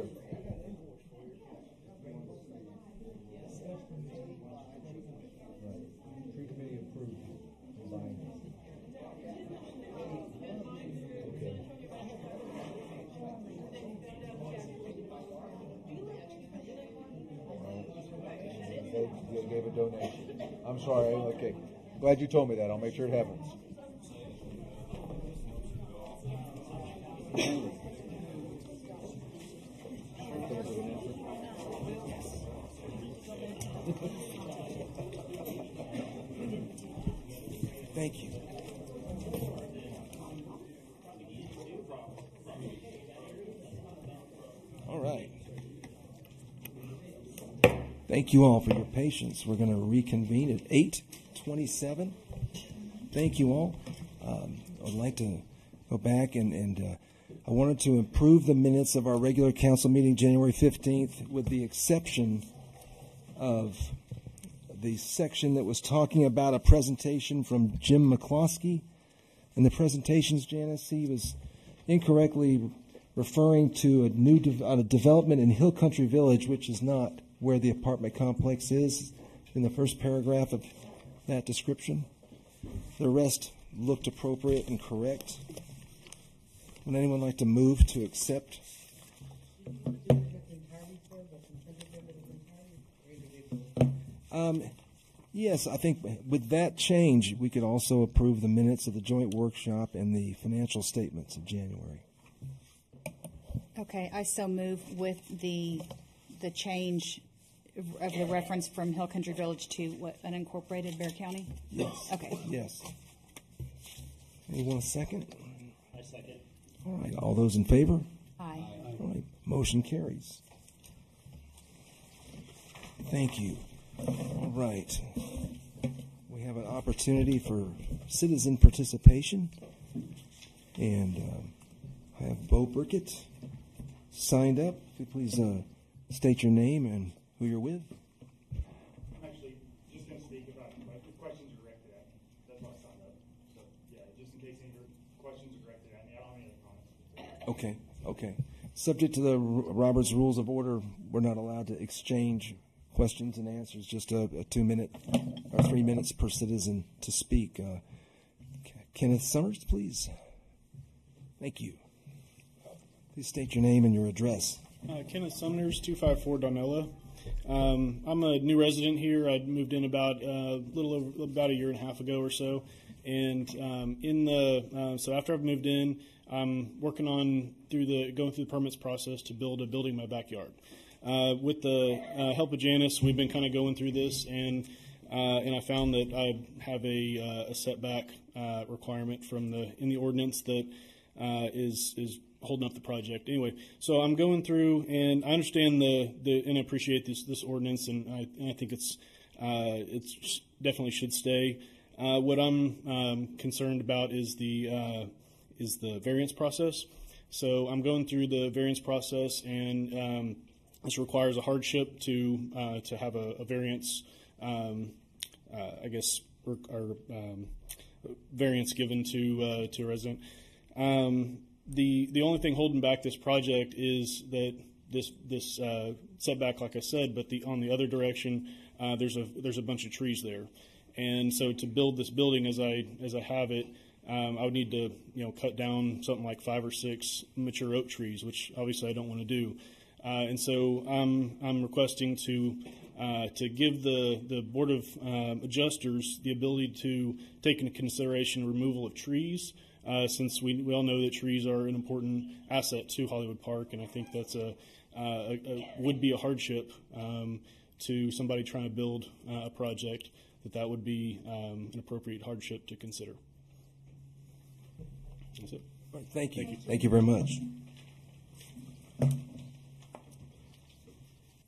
Tree committee approved design. Okay. Gave a donation. I'm sorry. Okay. Glad you told me that. I'll make sure it happens. Thank you. All right. Thank you all for your patience. We're going to reconvene at 8:27. Thank you all. I'd like to go back and I wanted to approve the minutes of our regular council meeting January 15th with the exception of the section that was talking about a presentation from Jim McCloskey. In the presentations, Janice, he was incorrectly referring to a new development in Hill Country Village, which is not where the apartment complex is in the first paragraph of that description. The rest looked appropriate and correct. Would anyone like to move to accept? Yes, I think with that change, we could also approve the minutes of the joint workshop and the financial statements of January. Okay, I so move with the change of the reference from Hill Country Village to what, unincorporated Bear County? Yes. Okay. Yes. Anyone a second? I second. All right, all those in favor? Aye. All right, motion carries. Thank you. All right. We have an opportunity for citizen participation. And I have Bo Burkett signed up. If you please state your name and who you're with. I'm actually just going to speak about the questions directed at me. That's why I signed up. So, yeah, just in case any questions are directed at me, I don't have any comments. Okay. Subject to the Robert's Rules of Order, we're not allowed to exchange questions and answers, just a 2 minute or 3 minutes per citizen to speak. Kenneth Summers, please. Thank you. Please state your name and your address. Kenneth Summers, 254 Donella. I'm a new resident here. I moved in about about a year and a half ago or so. And so after I've moved in, I'm working on going through the permits process to build a building in my backyard. With the help of Janice, we've been kind of going through this, and I found that I have a setback requirement in the ordinance that is holding up the project. Anyway, so I'm going through, and I understand and appreciate this ordinance, and I think it's definitely should stay. What I'm concerned about is the variance process. So I'm going through the variance process, and this requires a hardship to have a variance, variance given to a resident. The only thing holding back this project is that this setback, like I said, but on the other direction, there's a bunch of trees there, and so to build this building as I have it, I would need to cut down something like 5 or 6 mature oak trees, which obviously I don't want to do. And so I'm requesting to give the Board of Adjusters the ability to take into consideration removal of trees, since we all know that trees are an important asset to Hollywood Park, and I think that's would be a hardship to somebody trying to build a project, that would be an appropriate hardship to consider. That's it. All right, thank you. Thank you very much.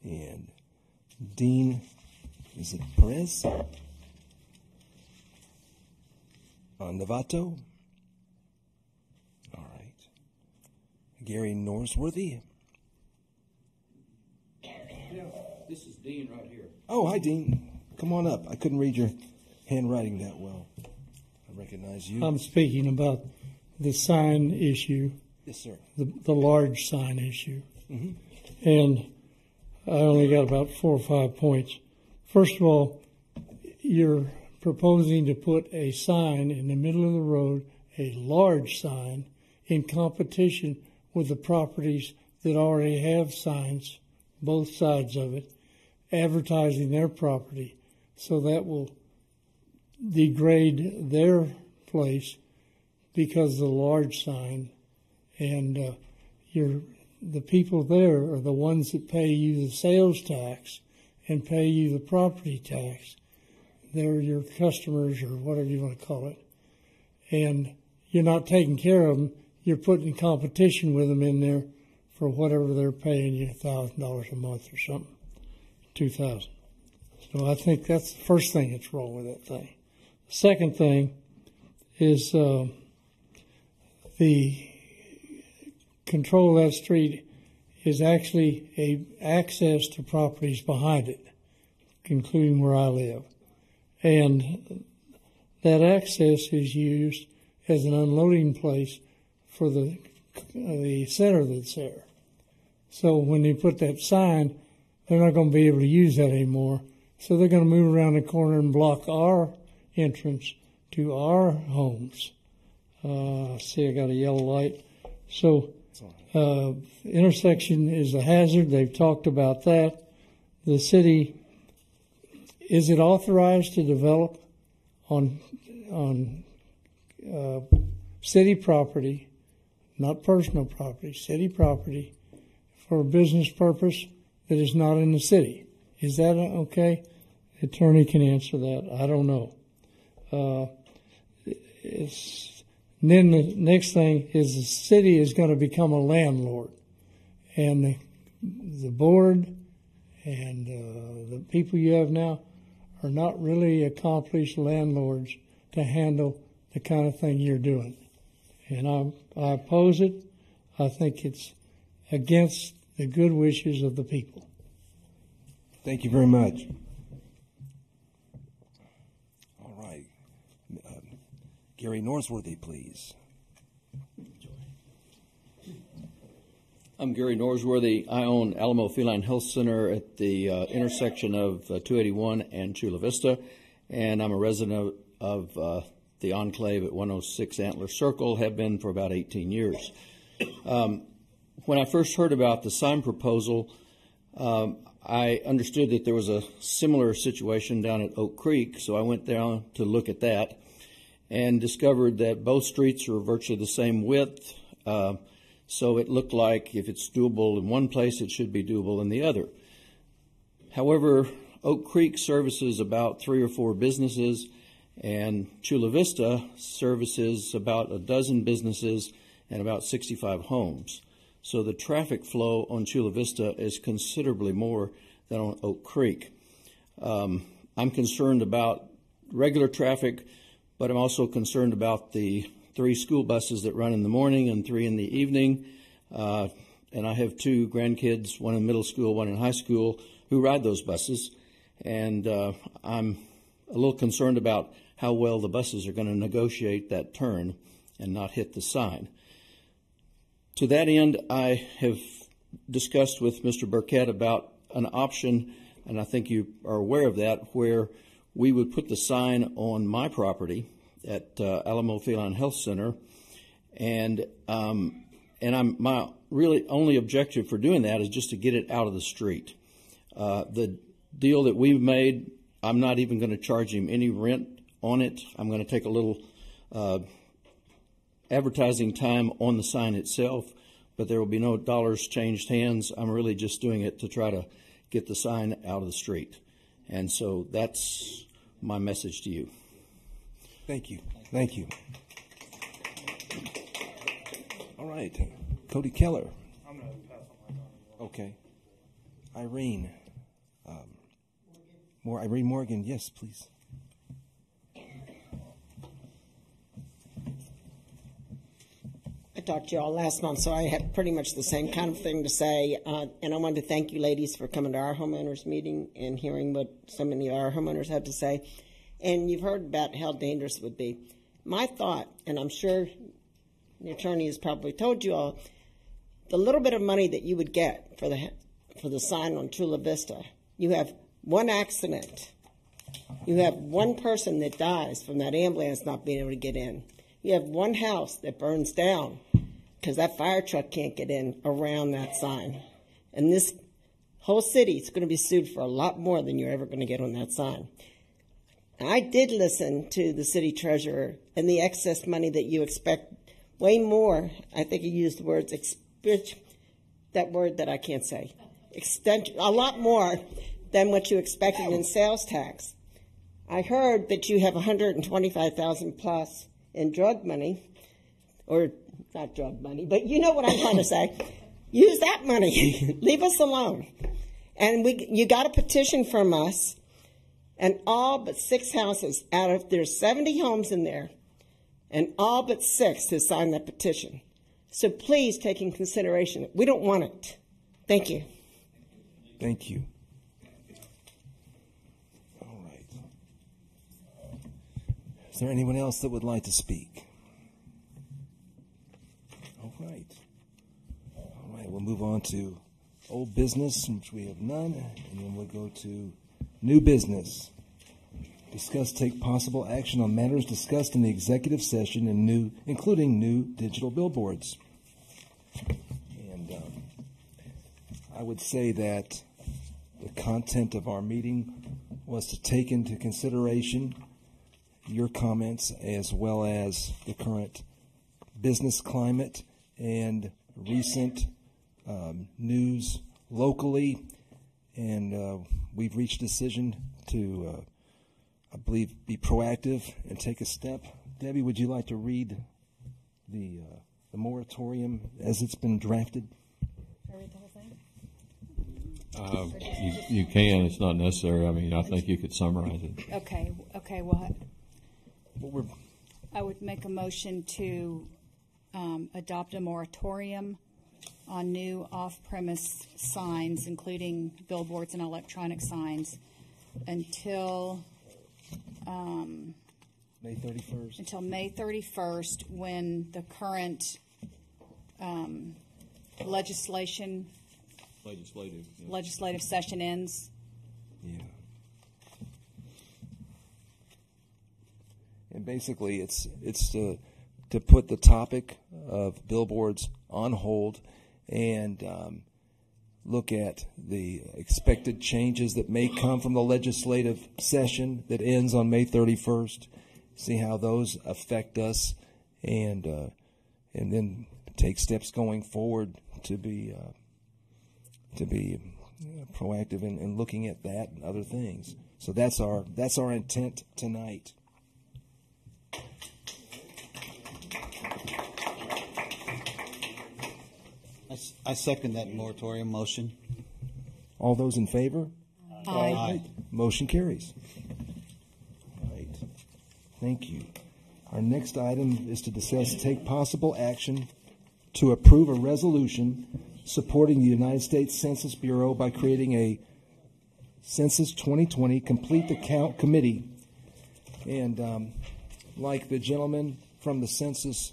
And Dean, is it Perez? Novato? All right. Gary Norsworthy? Yeah, this is Dean right here. Oh, hi, Dean. Come on up. I couldn't read your handwriting that well. I recognize you. I'm speaking about the sign issue. Yes, sir. The large sign issue. And I only got about 4 or 5 points. First of all, you're proposing to put a sign in the middle of the road, a large sign, in competition with the properties that already have signs, both sides of it, advertising their property. So that will degrade their place because of the large sign. And the people there are the ones that pay you the sales tax and pay you the property tax. They're your customers or whatever you want to call it. And you're not taking care of them. You're putting competition with them in there for whatever they're paying you, $1,000 a month or something, $2,000. So I think that's the first thing that's wrong with that thing. The second thing is the control of that street is actually a access to properties behind it, including where I live. And that access is used as an unloading place for the center that's there. So when they put that sign, they're not going to be able to use that anymore. So they're going to move around the corner and block our entrance to our homes. See, I got a yellow light. So intersection is a hazard. They've talked about that. The city, is it authorized to develop on city property, not personal property, city property, for a business purpose that is not in the city? Is that okay? The attorney can answer that. I don't know. Then the next thing is the city is going to become a landlord. And the board and the people you have now are not really accomplished landlords to handle the kind of thing you're doing. And I oppose it. I think it's against the good wishes of the people. Thank you very much. All right. Gary Norsworthy, please. I'm Gary Norsworthy. I own Alamo Feline Health Center at the intersection of 281 and Chula Vista, and I'm a resident of the Enclave at 106 Antler Circle, have been for about 18 years. When I first heard about the sign proposal, I understood that there was a similar situation down at Oak Creek, so I went down to look at that and discovered that both streets are virtually the same width. So it looked like if it's doable in one place, it should be doable in the other. However, Oak Creek services about 3 or 4 businesses, and Chula Vista services about a dozen businesses and about 65 homes. So the traffic flow on Chula Vista is considerably more than on Oak Creek. I'm concerned about regular traffic, but I'm also concerned about the 3 school buses that run in the morning and 3 in the evening. And I have 2 grandkids, one in middle school, one in high school, who ride those buses. And I'm a little concerned about how well the buses are going to negotiate that turn and not hit the sign. To that end, I have discussed with Mr. Burkett about an option, and I think you are aware of that, where we would put the sign on my property at Alamo Feline Health Center, and my really only objective for doing that is just to get it out of the street. The deal that we've made, I'm not even going to charge him any rent on it. I'm going to take a little advertising time on the sign itself, but there will be no dollars changed hands. I'm really just doing it to try to get the sign out of the street. And so that's my message to you. Thank you. Thank you. All right. Cody Keller. I'm going to pass on my time. Okay. Irene. Irene Morgan. Yes, please. I talked to you all last month, so I had pretty much the same kind of thing to say. And I wanted to thank you ladies for coming to our homeowners meeting and hearing what some of our homeowners had to say. And you've heard about how dangerous it would be. My thought, and I'm sure the attorney has probably told you all, the little bit of money that you would get for the sign on Chula Vista, you have one accident. You have one person that dies from that ambulance not being able to get in. You have one house that burns down because that fire truck can't get in around that sign. And this whole city is going to be sued for a lot more than you're ever going to get on that sign. I did listen to the city treasurer and the excess money that you expect, way more. I think he used the words, that word that I can't say, a lot more than what you expected in sales tax. I heard that you have $125,000 plus in drug money, or not drug money, but you know what I'm trying to say. Use that money. Leave us alone. And you got a petition from us, and all but 6 houses out of there's 70 homes in there, and all but 6 have signed that petition. So please take in consideration. We don't want it. Thank you. Thank you. All right. Is there anyone else that would like to speak? All right. All right, we'll move on to old business, which we have none, and then we'll go to new business. Discuss, take possible action on matters discussed in the executive session, and including new digital billboards. And I would say that the content of our meeting was to take into consideration your comments as well as the current business climate and recent news locally. And we've reached a decision to I believe, be proactive and take a step. Debbie, would you like to read the moratorium as it's been drafted? Should I read the whole thing? You can. It's not necessary. I mean, I think you could summarize it. Okay. Well, I would make a motion to adopt a moratorium on new off-premise signs, including billboards and electronic signs, until May 31st. Until May 31st, when the current legislative session ends. Yeah. And basically, it's to put the topic of billboards on hold and look at the expected changes that may come from the legislative session that ends on May 31st, see how those affect us, and then take steps going forward to be proactive in looking at that and other things. So that's our intent tonight. I second that moratorium motion. All those in favor? Aye. Aye. Motion carries. All right. Thank you. Our next item is to discuss take possible action to approve a resolution supporting the United States Census Bureau by creating a Census 2020 Complete the Count Committee. And like the gentleman from the Census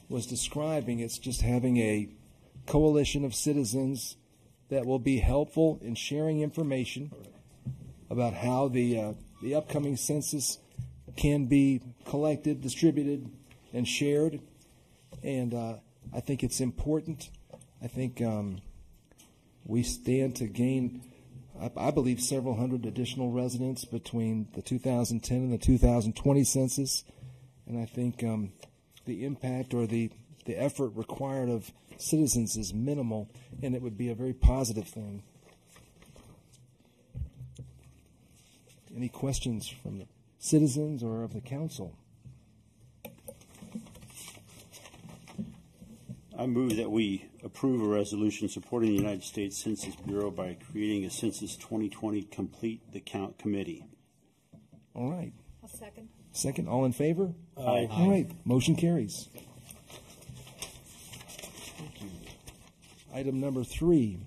was describing, it's just having a coalition of citizens that will be helpful in sharing information about how the upcoming census can be collected, distributed, and shared. And I think it's important. I think we stand to gain, I believe, several hundred additional residents between the 2010 and the 2020 census. And I think the impact or the effort required of citizens is minimal, and it would be a very positive thing. Any questions from the citizens or of the council? I move that we approve a resolution supporting the United States Census Bureau by creating a Census 2020 Complete the Count Committee. All right. I'll second. Second, all in favor? Aye. All right, motion carries. Item number 3,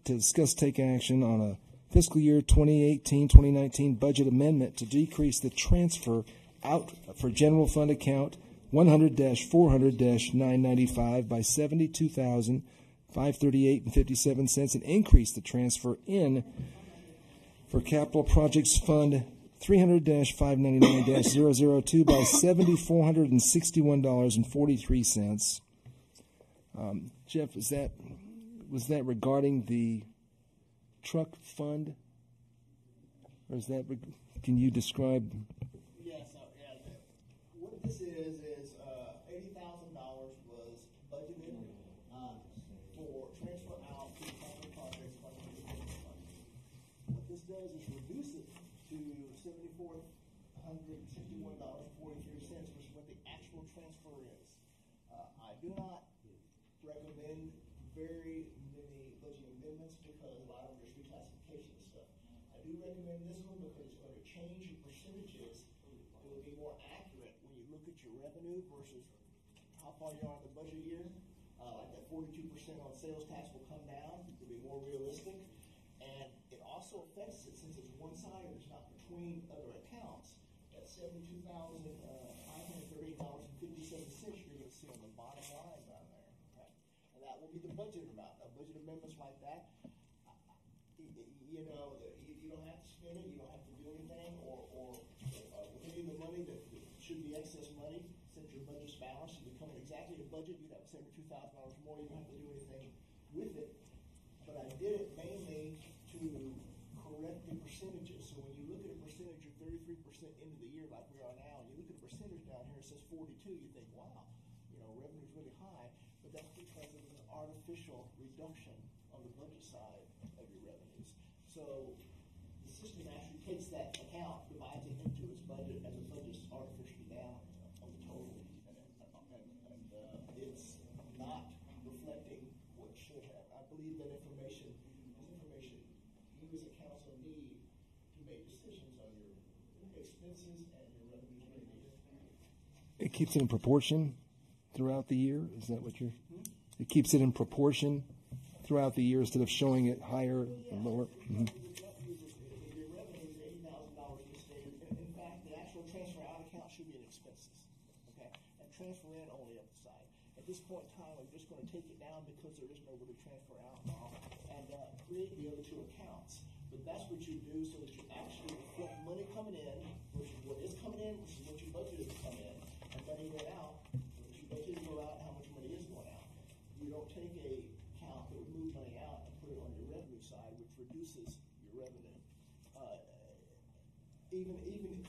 to discuss take action on a fiscal year 2018-2019 budget amendment to decrease the transfer out for general fund account 100-400-995 by $72,000 $538.57 and increase the transfer in for Capital Projects Fund 300-599-002 by $7,461.43. Jeff, was that regarding the truck fund, or is that? Can you describe? Yes, what this is $80,000 was budgeted for transfer out to capital projects fund. What this does is reduce it to $7,461.43, which is what the actual transfer is. I do not recommend very many budget amendments because a lot of them are reclassification stuff. I do recommend this one because it's going to change your percentages. It will be more accurate when you look at your revenue versus how far you are in the budget year. Like that 42% on sales tax will come down. It will be more realistic. And it also affects it since it's one-sided, it's not between other accounts. That $72,538.57 you're going to see on the bottom line down there. Okay? And that will be the budget amount. Budget amendments like that, you don't have to spend it, you don't have to do anything, or any of the money that should be excess money, since your budget's balanced, you become exactly a budget, you'd have $72,000 more, you don't have to do anything with it. But I did it mainly to correct the percentages. So when you look at a percentage, you're 33% into the year like we are now, and you look at the percentage down here, it says 42, you think, wow, revenue's really high, but that's because of an artificial reduction on the budget side of your revenues. So the system actually takes that account, divides it into its budget, and the budget's artificially down on the total. And it's not reflecting what it should have. I believe that information you as a council need to make decisions on your expenses and your revenues. It keeps it in proportion throughout the year. Is that what you're? It keeps it in proportion throughout the year instead of showing it higher and lower. Mm-hmm. Your revenue is $80,000 this day. In fact, the actual transfer out account should be in expenses. Okay, and transfer in only up the side. At this point in time, I'm just going to take it down because there is nowhere to transfer out now, and create the other two accounts. But that's what you do so that you actually reflect money coming in versus what is coming in versus what you budgeted to come in, and money went out. What you budgeted to go out, how much money is going out. You don't take a account that would move money out and put it on your revenue side, which reduces your revenue. Even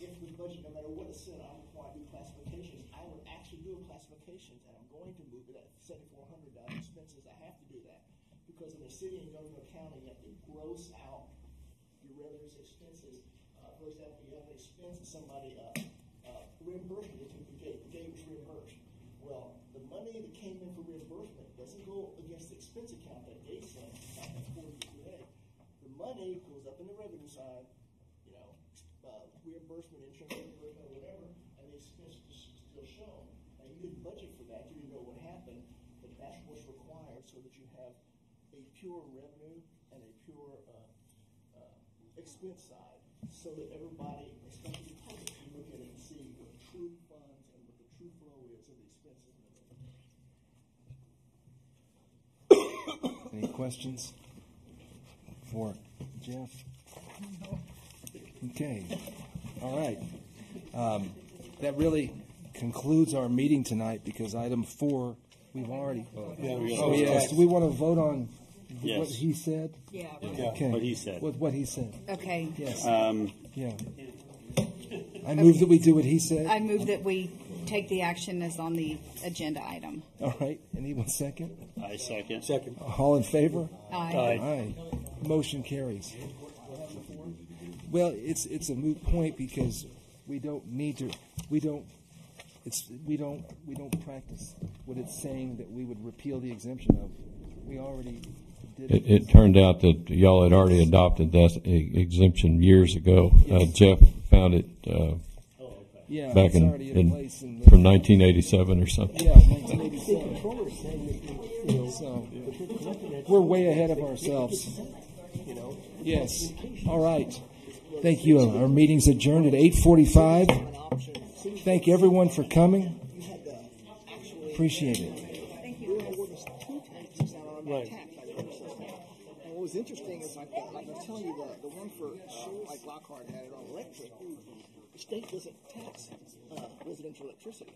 if the budget, no matter what it said, I'm required to do classifications, I would actually do a classifications, and I'm going to move it at $7,400 down expenses. I have to do that because in the city and government accounting, you have to gross out your revenues, expenses. For example, you have an expense of somebody reimbursement. The gate was reimbursed. Well, the money that came in for reimbursement doesn't go against the expense account that gate sent back and forth today. The money goes up in the revenue side, reimbursement, insurance reimbursement, or whatever, and the expense is still shown. Now, you didn't budget for that, you didn't know what happened, but that's what's required so that you have a pure revenue and a pure expense side, so that everybody, especially the public, can look at it and see what the true funds and what the true flow is of the expenses. Any questions for Jeff? Okay. All right. That really concludes our meeting tonight because item 4 we've already. Yes. Do we want to vote on what he said? Yeah. Okay. What he said. What he said. Okay. Yes. Yeah. I move that we do what he said. I move that we take the action as on the agenda item. All right. Anyone second? I second. All in favor? Aye. Aye. Motion carries. Well, it's a moot point because we don't need to. We don't practice what it's saying that we would repeal the exemption of. We already did it. It turned out that y'all had already adopted that exemption years ago. Yes. Jeff found it back from 1987 or something. Yeah, 1987. So we're way ahead of ourselves. Yes. All right. Thank you. Our meeting's adjourned at 8:45. Thank everyone for coming. Appreciate it. not taxed by the energy system. And what was interesting is, like I was telling you, the one for like Lockhart had it on electric. The state doesn't tax residential electricity.